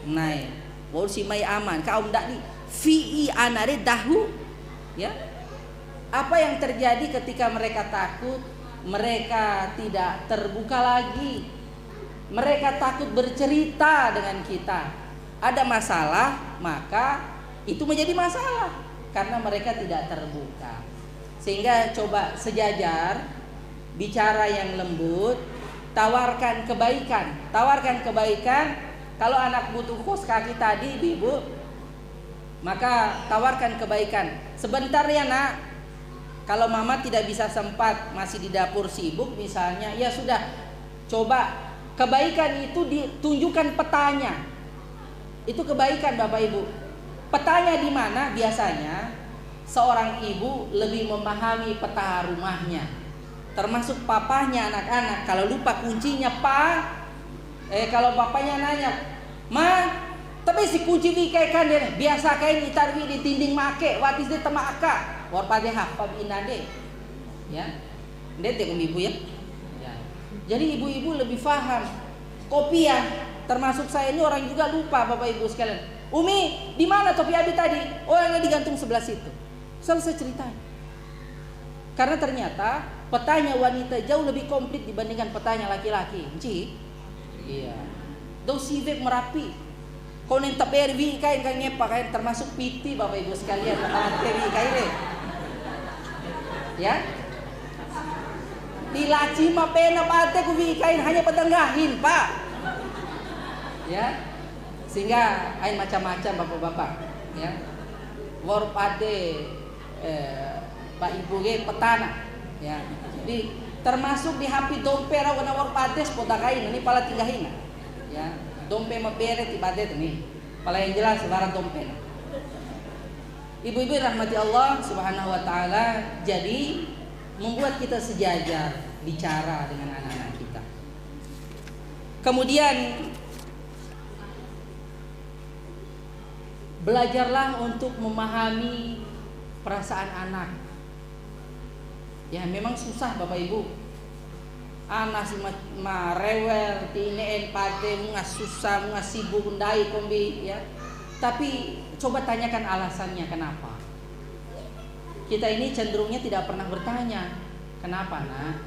Speaker 2: Nah, wau si mai aman, kaum dak di fi anare dahu. Ya. Apa yang terjadi ketika mereka takut? Mereka tidak terbuka lagi. Mereka takut bercerita dengan kita. Ada masalah, maka itu menjadi masalah. Karena mereka tidak terbuka. Sehingga coba sejajar, bicara yang lembut, tawarkan kebaikan. Tawarkan kebaikan. Kalau anak butuh kos kaki tadi ibu, maka tawarkan kebaikan. Sebentar ya nak, kalau mama tidak bisa sempat, masih di dapur sibuk misalnya, ya sudah, coba kebaikan itu ditunjukkan petanya. Itu kebaikan Bapak Ibu. Petanya di mana? Biasanya seorang ibu lebih memahami peta rumahnya, termasuk papahnya anak-anak. Kalau lupa kuncinya, kalau bapaknya nanya, "Ma, tapi si kunci wikai kan dia biasa kain itarwi di tinding make, watis di temaka, war padehah pabinade." Ya. Ndete ibu ya. Ya. Jadi ibu-ibu lebih paham. Kopiah, termasuk saya ini orang juga lupa Bapak Ibu sekalian. Umi, di mana topi Abi tadi? Oh, yang digantung sebelah situ. Selesai ceritanya. Karena ternyata petanya wanita jauh lebih komplit dibandingkan petanya laki-laki. Ci? Iya. Do sivek Merapi. Kau neng taperwi kain ngepa kain termasuk piti Bapak Ibu sekalian. Taperwi kain. Ya. Di laci mah pena pate ku kain hanya petenggahin, Pak. Ya. Sehingga ain macam-macam bapak-bapak, ya. War pade Pak Ibu ge petana, ya. Jadi termasuk di HP dompet warna war pade sepota kain ini pala tinggahin, ya. Dompet mabere ti pade ini. Pala yang jelas barang dompet. Ibu-ibu rahmati Allah Subhanahu wa taala, jadi membuat kita sejajar bicara dengan anak-anak kita. Kemudian belajarlah untuk memahami perasaan anak. Ya memang susah Bapak Ibu. Anak si rewel, tineen pade, mungas susah, mungas sibuk, undai kombi, ya. Tapi coba tanyakan alasannya kenapa. Kita ini cenderungnya tidak pernah bertanya, kenapa nak?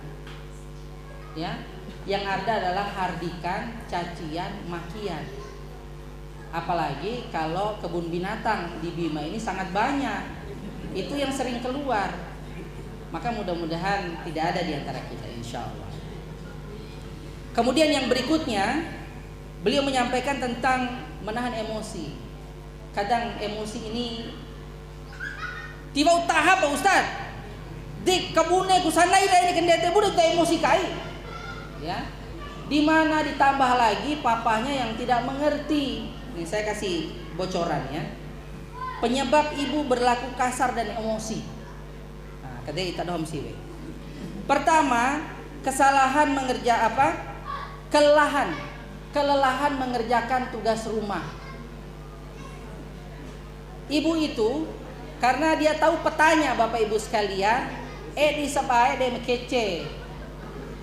Speaker 2: Ya, yang ada adalah hardikan, cacian, makian. Apalagi kalau kebun binatang di Bima ini sangat banyak. Itu yang sering keluar. Maka mudah-mudahan tidak ada di antara kita insya Allah. Kemudian yang berikutnya, beliau menyampaikan tentang menahan emosi. Kadang emosi ini tiba tahap Pak Ustaz. Dik kebune ku sanai ini kendete budak emosi kai. Ya. Di mana ditambah lagi papanya yang tidak mengerti. Ini saya kasih bocoran ya. Penyebab ibu berlaku kasar dan emosi. Nah, kata kita dohom siwe. Pertama, kesalahan kelelahan mengerjakan tugas rumah. Ibu itu karena dia tahu petanya Bapak Ibu sekalian, di sabae dem kece.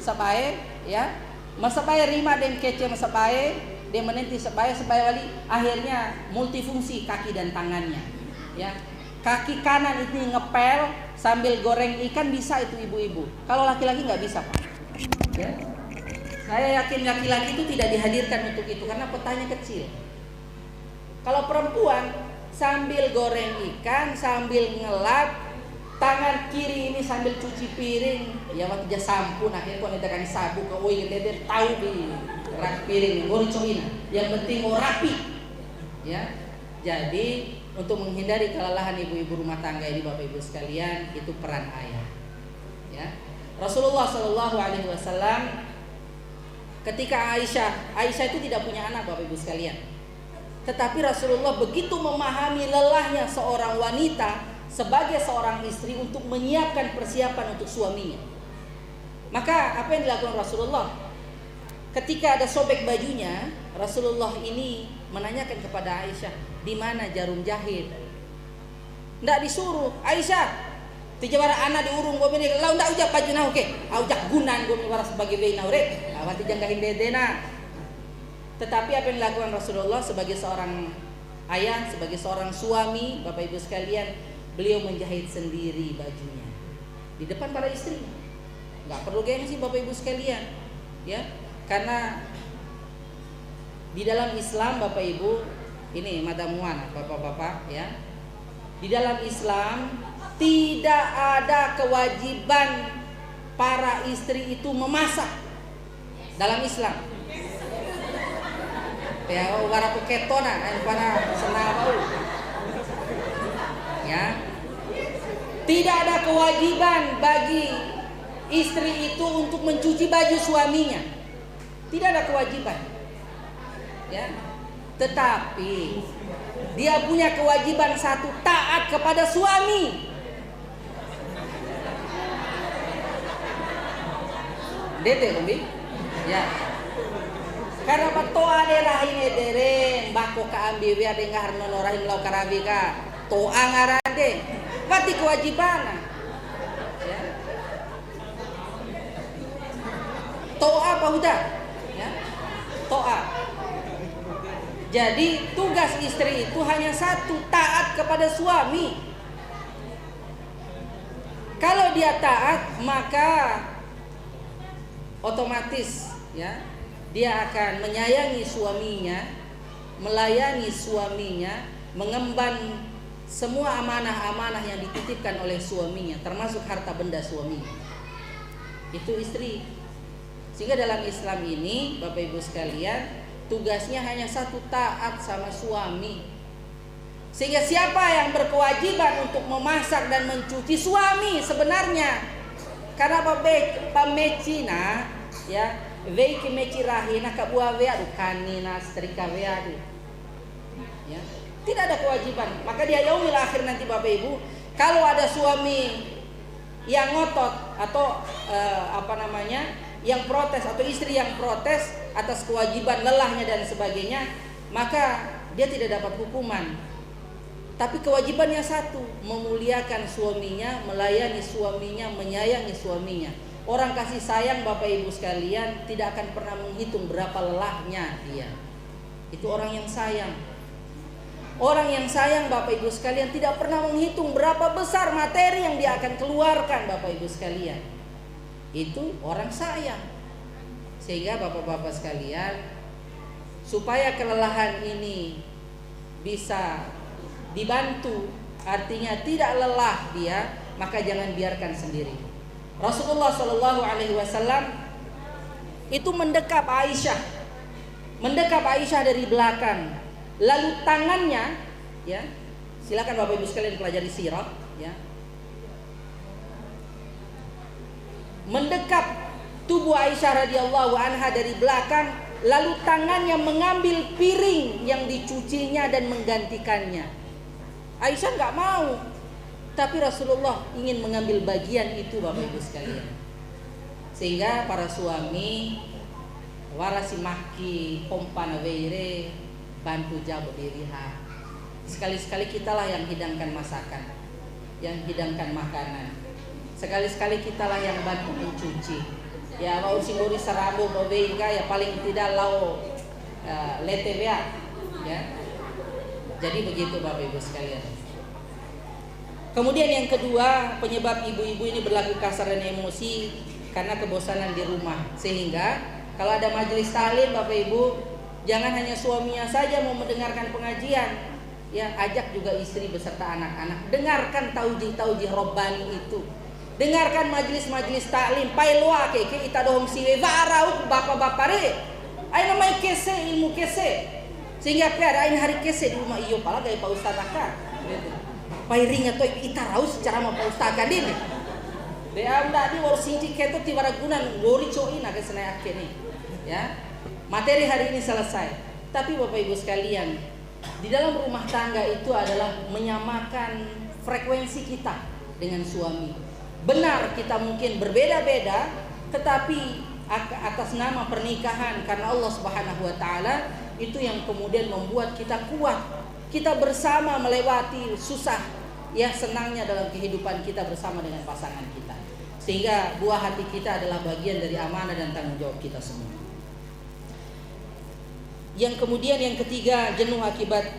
Speaker 2: Sabae ya. Masabae rima dem kece masabae dia menenti sebaya wali, akhirnya multifungsi kaki dan tangannya, ya. kaki kanan itu ngepel sambil goreng ikan bisa itu ibu-ibu. Kalau laki-laki nggak bisa, Pak. Ya. Saya yakin laki-laki itu tidak dihadirkan untuk itu karena petanya kecil. Kalau perempuan sambil goreng ikan, sambil ngelap, tangan kiri ini sambil cuci piring, ya waktu dia sampun akhirnya kau nedakan sabu ke oi leder tahu di rak piring ngoricoina. Yang penting mau rapi. Ya. Jadi untuk menghindari kelelahan ibu-ibu rumah tangga ini Bapak Ibu sekalian, itu peran ayah. Ya. Rasulullah Shallallahu Alaihi Wasallam ketika Aisyah itu tidak punya anak Bapak Ibu sekalian. Tetapi Rasulullah begitu memahami lelahnya seorang wanita sebagai seorang istri untuk menyiapkan persiapan untuk suaminya. Maka apa yang dilakukan Rasulullah? Ketika ada sobek bajunya, Rasulullah ini menanyakan kepada Aisyah, di mana jarum jahit? Nggak disuruh, Aisyah tijabara anak diurung gue bini lau ndak ujak baju nah oke ujak gunan gue bini sebagai bayi nah rek awati jangkahin dedena. Tetapi apa yang dilakukan Rasulullah sebagai seorang ayah, sebagai seorang suami, Bapak Ibu sekalian, beliau menjahit sendiri bajunya di depan para istrinya. Nggak perlu gengsi Bapak Ibu sekalian, ya, karena di dalam Islam Bapak Ibu ini Madam Wan, Bapak-bapak, ya, di dalam Islam tidak ada kewajiban para istri itu memasak dalam Islam. Ya, warapu ketona, para senabau. Ya, tidak ada kewajiban bagi istri itu untuk mencuci baju suaminya. Tidak ada kewajiban. Ya, tetapi dia punya kewajiban satu, taat kepada suami. Dete kumbi, ya. Karena toa de rahim ederen, bako ka ambi we ade ngahar nono rahim lau karabi ka, toa ngarade, pati kewajiban. Ya. Toa apa udah? Ya. Toa. Jadi tugas istri itu hanya satu, taat kepada suami. Kalau dia taat, maka otomatis, ya, dia akan menyayangi suaminya, melayani suaminya, mengemban semua amanah-amanah yang dititipkan oleh suaminya, termasuk harta benda suaminya. Itu istri. Sehingga dalam Islam ini, Bapak Ibu sekalian, tugasnya hanya satu, taat sama suami. Sehingga siapa yang berkewajiban untuk memasak dan mencuci? Suami sebenarnya. Karena pamecina, ya, veiki mecirahina kabua veadu kanina setrika veadu. Ya, tidak ada kewajiban. Maka dia yaumil akhir nanti Bapak Ibu, kalau ada suami yang ngotot atau yang protes atau istri yang protes atas kewajiban lelahnya dan sebagainya, maka dia tidak dapat hukuman. Tapi kewajibannya satu, memuliakan suaminya, melayani suaminya, menyayangi suaminya. Orang kasih sayang Bapak Ibu sekalian tidak akan pernah menghitung berapa lelahnya dia. Itu orang yang sayang. Orang yang sayang Bapak Ibu sekalian tidak pernah menghitung berapa besar materi yang dia akan keluarkan Bapak Ibu sekalian. Itu orang sayang. Sehingga Bapak-bapak sekalian, supaya kelelahan ini bisa dibantu, artinya tidak lelah dia, maka jangan biarkan sendiri. Rasulullah Shallallahu Alaihi Wasallam itu mendekap Aisyah dari belakang, lalu tangannya, ya, silakan Bapak Ibu sekalian pelajari sirah, ya, mendekap tubuh Aisyah radhiyallahu anha dari belakang, lalu tangannya mengambil piring yang dicucinya dan menggantikannya. Aisyah nggak mau, tapi Rasulullah ingin mengambil bagian itu Bapak Ibu sekalian. Sehingga para suami warasi maki pompana weire bantu jago diriha. Sekali-sekali kitalah yang hidangkan masakan, yang hidangkan makanan. Sekali-sekali kitalah yang bantu mencuci. Ya mau simbori serabu baweinga ya paling tidak lau letebea, ya. Jadi begitu Bapak Ibu sekalian. Kemudian yang kedua, penyebab ibu-ibu ini berlaku kasar dan emosi karena kebosanan di rumah. Sehingga kalau ada majelis taklim Bapak Ibu, jangan hanya suaminya saja mau mendengarkan pengajian, ya, ajak juga istri beserta anak-anak. Dengarkan taujih Rabbani itu. Dengarkan majelis-majelis taklim. Pailwa ke ita dohong siwe varau bapak-bapak re. Aina mai kese ilmu kese. Sehingga ada ain hari kese di rumah iyo pala gaya Pak Ustaz akak. Pairing atau ita raus secara mau Pak Ustaz kadin. Dia anda di war sinci keto tibaragunan gori coin agak senai akhir nih. Ya. Materi hari ini selesai. Tapi Bapak Ibu sekalian, di dalam rumah tangga itu adalah menyamakan frekuensi kita dengan suami. Benar kita mungkin berbeda-beda, tetapi atas nama pernikahan karena Allah Subhanahu wa taala itu yang kemudian membuat kita kuat. Kita bersama melewati susah, ya, senangnya dalam kehidupan kita bersama dengan pasangan kita. Sehingga buah hati kita adalah bagian dari amanah dan tanggung jawab kita semua. Yang kemudian yang ketiga, jenuh akibat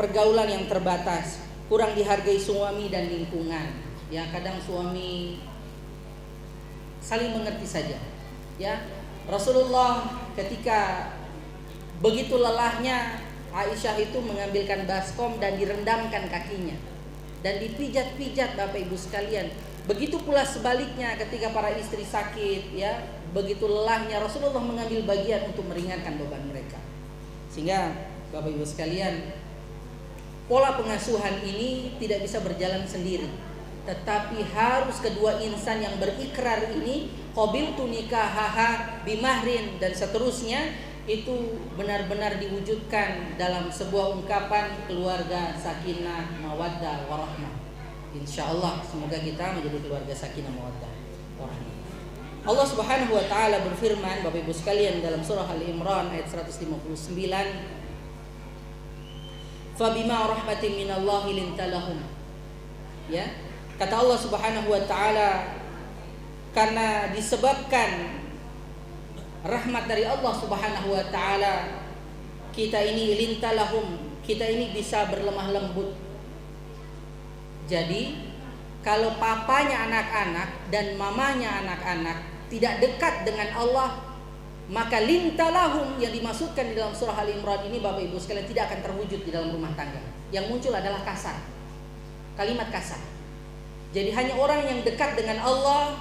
Speaker 2: pergaulan yang terbatas, kurang dihargai suami dan lingkungan. Ya, kadang suami saling mengerti saja. Ya, Rasulullah ketika begitu lelahnya, Aisyah itu mengambilkan baskom dan direndamkan kakinya dan dipijat-pijat Bapak Ibu sekalian. Begitu pula sebaliknya ketika para istri sakit, ya, begitu lelahnya Rasulullah mengambil bagian untuk meringankan beban mereka. Sehingga Bapak Ibu sekalian, pola pengasuhan ini tidak bisa berjalan sendiri, tetapi harus kedua insan yang berikrar ini qabiltu nikahaha bimahrin dan seterusnya itu benar-benar diwujudkan dalam sebuah ungkapan keluarga sakinah mawaddah warahmah. Insyaallah semoga kita menjadi keluarga sakinah mawaddah warahmah. Allah Subhanahu wa taala berfirman Bapak Ibu sekalian dalam surah Al-Imran ayat 159, Fabima rahmatin minallahi lintalahum. Ya, kata Allah Subhanahu wa taala, karena disebabkan rahmat dari Allah Subhanahu wa taala, kita ini lintalahum, kita ini bisa berlemah lembut. Jadi kalau papanya anak-anak dan mamanya anak-anak tidak dekat dengan Allah, maka lintalahum yang dimaksudkan di dalam surah Al-Imran ini Bapak Ibu sekalian tidak akan terwujud di dalam rumah tangga. Yang muncul adalah kasar, kalimat kasar. Jadi hanya orang yang dekat dengan Allah,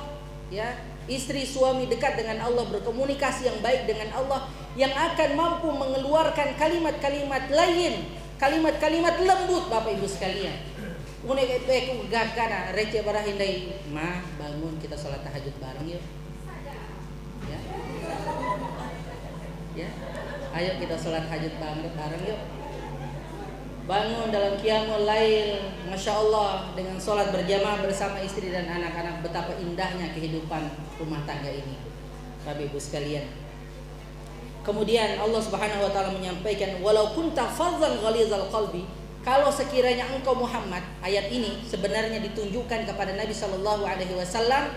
Speaker 2: ya, istri suami dekat dengan Allah, berkomunikasi yang baik dengan Allah, yang akan mampu mengeluarkan kalimat-kalimat lain, kalimat-kalimat lembut Bapak Ibu sekalian. Unek eku gakana receh barahindai, mah bangun kita sholat tahajud bareng yuk. Ya. Ya. Ayo kita sholat tahajud bareng yuk. Bangun dalam qiyamul lail, Masya Allah, dengan sholat berjamaah bersama istri dan anak-anak. Betapa indahnya kehidupan rumah tangga ini Bapak Ibu sekalian. Kemudian Allah Subhanahu wa taala menyampaikan, walau kunta fadhan ghalizal qalbi, kalau sekiranya engkau Muhammad, ayat ini sebenarnya ditunjukkan kepada Nabi sallallahu alaihi wasallam.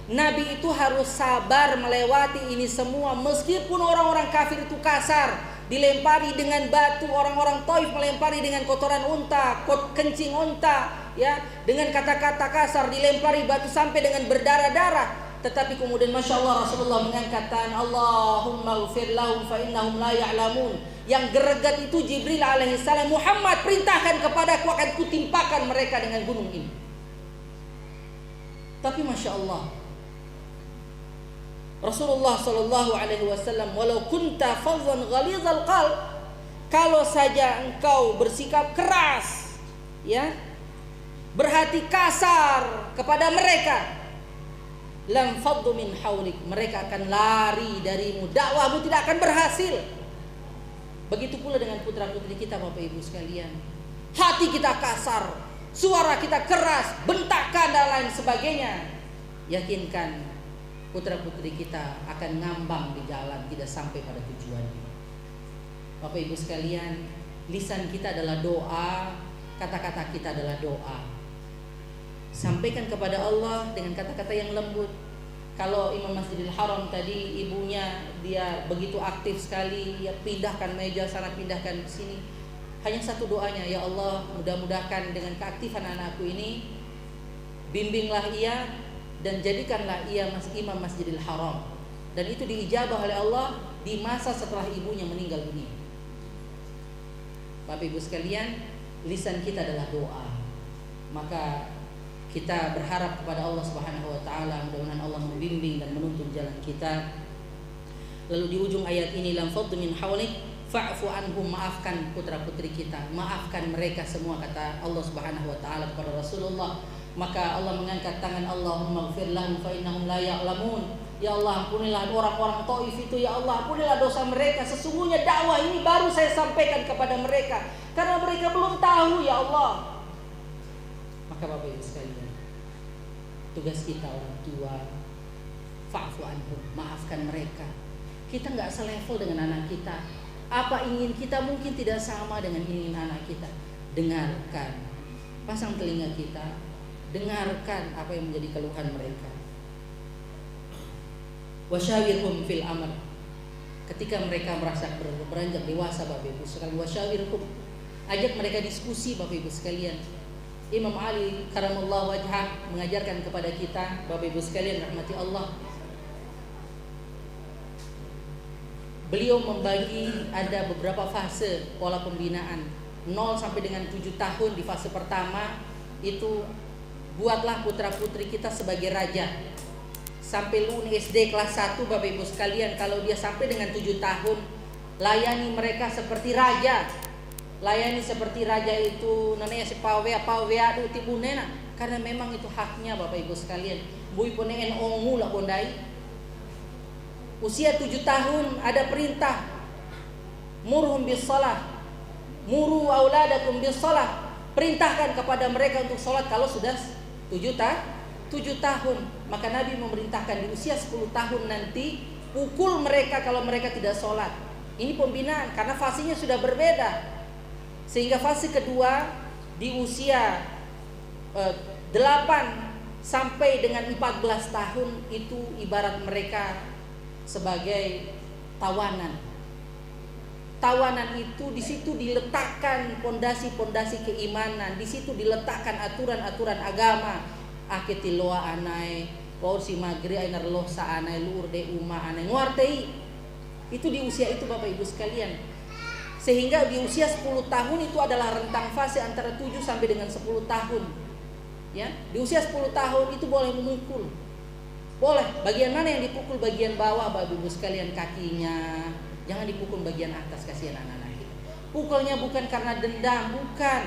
Speaker 2: Nabi itu harus sabar melewati ini semua, meskipun orang-orang kafir itu kasar, dilempari dengan batu, orang-orang Taif melempari dengan kotoran unta, kencing unta, ya, dengan kata-kata kasar, dilempari batu sampai dengan berdarah-darah. Tetapi kemudian Masya Allah Rasulullah mengangkat tangan, Allahumma ghfir lahum fa innahum la ya'lamun. Yang geregat itu Jibril alaihissalam, Muhammad perintahkan kepadaku, akan kutimpakan mereka dengan gunung ini. Tapi Masya Allah Rasulullah sallallahu alaihi wasallam, walau kunta fadhan ghalizal qalb, kalau saja engkau bersikap keras, ya, berhati kasar kepada mereka, lam faddu min haulik, mereka akan lari darimu, dakwahmu tidak akan berhasil. Begitu pula dengan putra-putri kita Bapak Ibu sekalian. Hati kita kasar, suara kita keras, bentakan dan lain sebagainya. Yakinkan putra-putri kita akan ngambang di jalan, tidak sampai pada tujuannya. Bapak Ibu sekalian, lisan kita adalah doa, kata-kata kita adalah doa. Sampaikan kepada Allah dengan kata-kata yang lembut. Kalau Imam Masjidil Haram tadi, ibunya dia begitu aktif sekali, ya, pindahkan meja sana, pindahkan sini. hanya satu doanya, ya Allah, mudah-mudahan dengan keaktifan anakku ini, bimbinglah ia dan jadikanlah ia imam Masjidil Haram. Dan itu diijabah oleh Allah di masa setelah ibunya meninggal dunia. Bapak Ibu sekalian, lisan kita adalah doa. Maka kita berharap kepada Allah Subhanahu wa taala, mudah-mudahan Allah membimbing dan menuntun jalan kita. Lalu di ujung ayat ini, lam faddu min hawlik fa'fu anhum, maafkan putra-putri kita, maafkan mereka semua, kata Allah Subhanahu wa taala kepada Rasulullah. Maka Allah mengangkat tangan, Allahumma ighfir lahum fa innahum la ya'lamun. Ya Allah, ampunilah orang-orang Taif itu, ya Allah, ampunilah dosa mereka. Sesungguhnya dakwah ini baru saya sampaikan kepada mereka karena mereka belum tahu, ya Allah. Maka Bapak Ibu sekalian, tugas kita orang tua, fa'fu anhum, maafkan mereka. Kita nggak selevel dengan anak kita. Apa ingin kita mungkin tidak sama dengan ingin anak kita. Dengarkan, pasang telinga kita, dengarkan apa yang menjadi keluhan mereka. Wasyawirhum fil amr, ketika mereka merasa beranjak dewasa, Bapak Ibu sekalian, wasyawirhum, ajak mereka diskusi, Bapak Ibu sekalian. Imam Ali karamallahu wajhah mengajarkan kepada kita, Bapak Ibu sekalian rahmati Allah, beliau membagi ada beberapa fase pola pembinaan. 0 sampai dengan 7 tahun di fase pertama itu buatlah putra-putri kita sebagai raja. Sampai lulus SD kelas 1, Bapak Ibu sekalian, kalau dia sampai dengan 7 tahun, layani mereka seperti raja. Layani seperti raja itu namanya si pawea du tibunena, karena memang itu haknya, Bapak Ibu sekalian. Bui poneen ongu lah bondai. Usia 7 tahun ada perintah, murhum bis shalah, muru auladakum bis shalah, perintahkan kepada mereka untuk sholat kalau sudah 7 tahun. Maka Nabi memerintahkan di usia 10 tahun nanti pukul mereka kalau mereka tidak sholat. Ini pembinaan karena fasenya sudah berbeda. Sehingga fase kedua di usia 8 sampai dengan 14 tahun itu ibarat mereka sebagai tawanan. Tawanan itu di situ diletakkan pondasi-pondasi keimanan, di situ diletakkan aturan-aturan agama. Aketiloa anai, si magri ainar loh sa anai luur de uma anai nguartei. Itu di usia itu, Bapak Ibu sekalian. Sehingga di usia 10 tahun itu adalah rentang fase antara 7 sampai dengan 10 tahun. Ya, di usia 10 tahun itu boleh memukul. Boleh. Bagian mana yang dipukul? Bagian bawah, Bapak Ibu sekalian, kakinya. Jangan dipukul bagian atas, kasihan anak-anak kita. Pukulnya bukan karena dendam, bukan.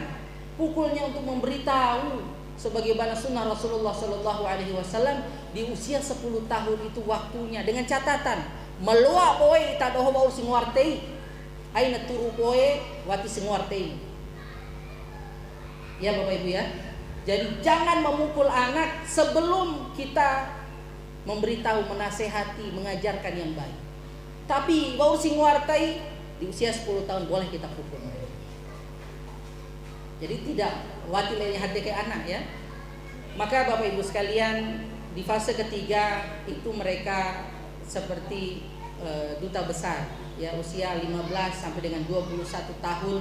Speaker 2: Pukulnya untuk memberitahu sebagaimana sunnah Rasulullah Shallallahu Alaihi Wasallam di usia 10 tahun itu waktunya, dengan catatan meluak poe itadoho bau singwartei, aina turu poe wati singwartei. Ya Bapak Ibu ya. Jadi jangan memukul anak sebelum kita memberitahu, menasehati, mengajarkan yang baik. Tapi bau singwartai di usia 10 tahun boleh kita pukul. Jadi tidak wati lele hati ke anak ya. Maka Bapak Ibu sekalian, di fase ketiga itu mereka seperti duta besar ya, usia 15 sampai dengan 21 tahun.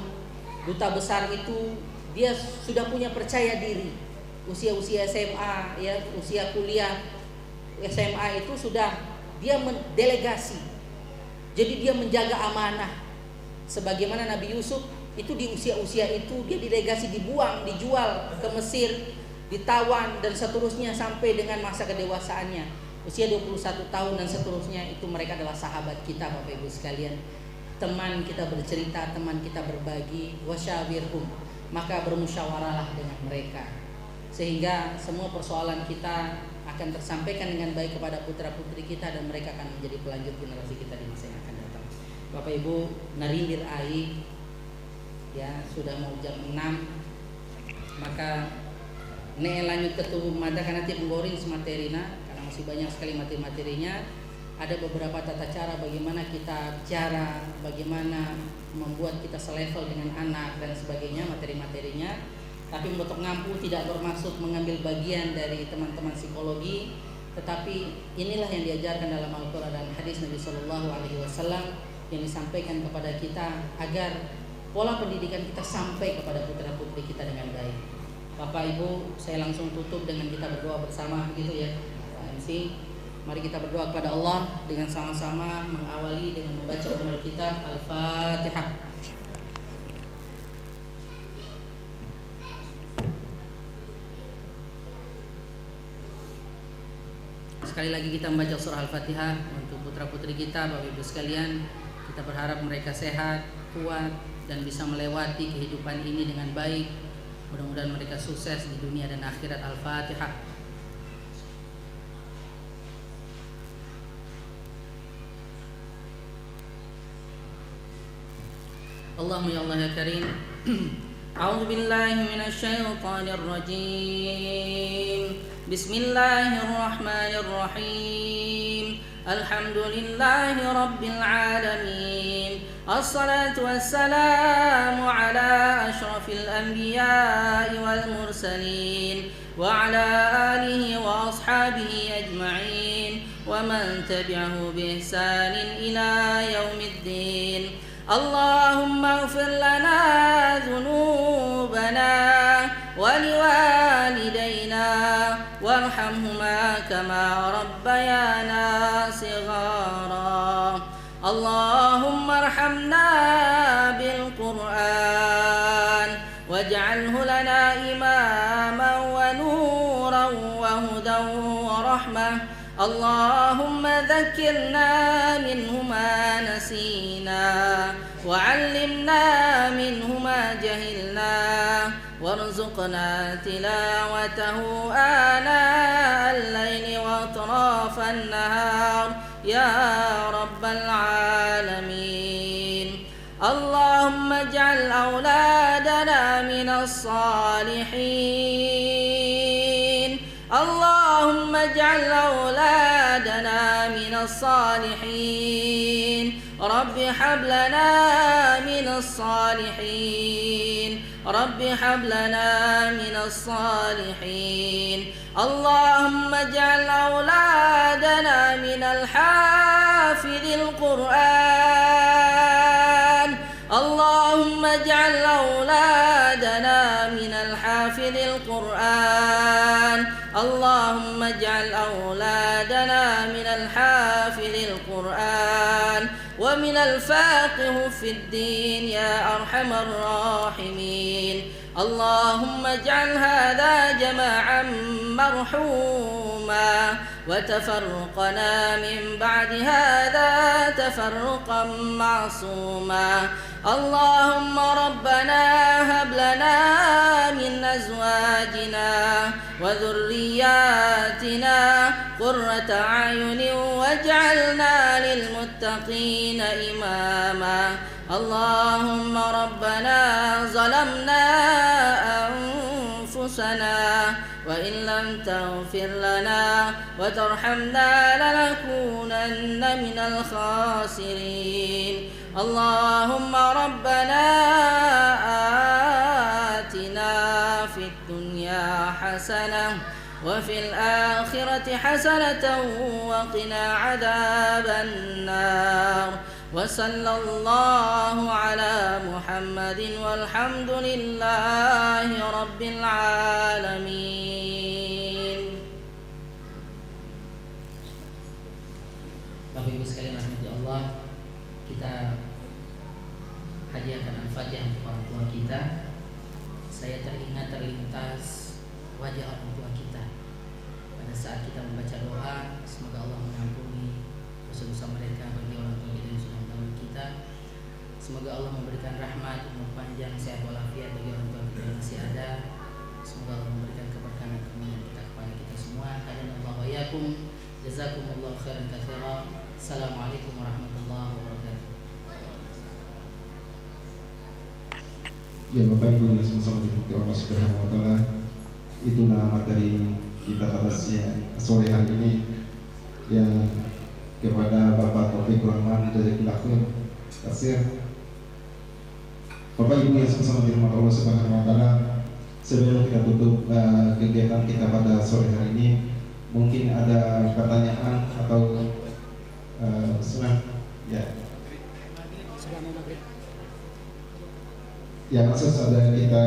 Speaker 2: Duta besar itu dia sudah punya percaya diri. Usia-usia SMA ya, usia kuliah SMA itu sudah dia mendelegasi. Jadi dia menjaga amanah. Sebagaimana Nabi Yusuf itu di usia-usia itu dia delegasi, dibuang, dijual ke Mesir, ditawan dan seterusnya sampai dengan masa kedewasaannya. Usia 21 tahun dan seterusnya itu mereka adalah sahabat kita, Bapak Ibu sekalian. Teman kita bercerita, teman kita berbagi, wasyawirhum, maka bermusyawarahlah dengan mereka. Sehingga semua persoalan kita akan tersampaikan dengan baik kepada putra-putri kita dan mereka akan menjadi pelanjut generasi kita di masa yang akan datang. Bapak Ibu, narindir ai ya, sudah mau jam 6. Maka lanjut ke tubuh mata karena tiap menggoring sematerina karena masih banyak sekali materi-materinya. Ada beberapa tata cara bagaimana kita bicara, bagaimana membuat kita selevel dengan anak dan sebagainya, materi-materinya. Tapi untuk ngampu tidak bermaksud mengambil bagian dari teman-teman psikologi, tetapi inilah yang diajarkan dalam Al-Quran dan hadis Nabi Sallallahu Alaihi Wasallam yang disampaikan kepada kita agar pola pendidikan kita sampai kepada putra-putri kita dengan baik. Bapak Ibu, saya langsung tutup dengan kita berdoa bersama gitu ya. Pak MC, mari kita berdoa kepada Allah dengan sama-sama mengawali dengan membaca Ummul Kitab Al-Fatihah. Sekali lagi kita membaca surah Al-Fatihah untuk putra-putri kita, Bapak Ibu sekalian. Kita berharap mereka sehat, kuat, dan bisa melewati kehidupan ini dengan baik. Mudah-mudahan mereka sukses di dunia dan akhirat. Al-Fatihah. Allahumma ya Allah ya Karim. A'udzu billahi minasy syaithanir rajim. Bismillahirrahmanirrahim. Alhamdulillahi rabbil alamin. Assalatu wassalamu ala asyrafil anbiya'i wal mursalin wa ala alihi wa ashabihi ajma'in wa man tabi'ahu bi ihsanin ila yaumiddin. Allahumma ighfir lana dhunubana wa liwalidayna warhamhuma kama rabbayana shighara. Allahumma arhamna bil Qur'an waj'alhu lana imaman wa nuran wa hudan wa rahmah. Allahumma dhakkirna minhu ma nasina wa 'allimna minhu ma jahilna warzuqna tilawatahu ana al-laili wa atrafan nahar ya rabbal alamin. Allahumma ij'al awladana minas salihin. Allahumma ij'al awladana minas salihin. Rabbi hab lana minas salihin. Rabbi hab lana minas salihin. Allahumma ij'al awladana minal hafidhil Qur'an. Allahumma ij'al awladana minal hafidhil Qur'an. Allahumma ij'al awladana minal hafidhil Qur'an wa minal faqih fid din ya arhamar rahimin. Allahumma ij'al hadha jama'an marhuma wa tafarraqna min ba'di hadha tafarruqan ma'suma. Allahumma rabbana hab lana min azwajina wa dhurriyyatina qurrata a'yunin waj'alna lil muttaqina imama. Allahumma rabbana zalamna anfusana wa in lam taghfir lana wa tarhamna lanakunanna minal khasirin. Allahumma rabbana atina fid dunya hasanah wa fil akhirati hasanatan wa qina adzaban nar. Wa sallallahu ala Muhammadin walhamdulillahi rabbil alamin. Bapak Ibu sekalian rahmati Allah, kita hadiahkan Al-Fatihah untuk orang tua kita. Saya terlintas wajah orang tua kita pada saat kita membaca doa. Semoga Allah mengampuni dosa-dosa mereka bagi orang tua kita yang sudah mendahului kita. Semoga Allah memberikan rahmat, umur panjang, sehat walafiat bagi orang tua kita yang masih ada. Semoga Allah memberikan keberkahan dan kemuliaan kita kepada kita semua. Hadanallahu wa iyyakum. Jazakumullahu khairan katsiran. Assalamualaikum warahmatullahi wabarakatuh.
Speaker 1: Ya Bapak Ibu yang sama-sama diberkahi Allah Subhanahu wa taala. Itulah materi kita pada sore hari ini yang kepada Bapak Taufik Rahman Jazakallahu khairan. Bapak Ibu yang sama-sama dirahmati Allah Subhanahu wa taala, sebelum kita tutup kegiatan kita pada sore hari ini, mungkin ada pertanyaan atau senang ya. Ya, langsung saja kita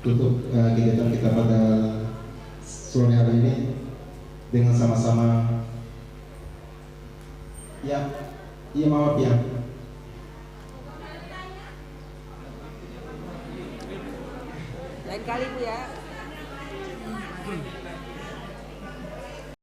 Speaker 1: tutup kegiatan kita pada sore hari ini dengan sama-sama. Ya, iya maaf ya.
Speaker 2: Lain kali Bu ya.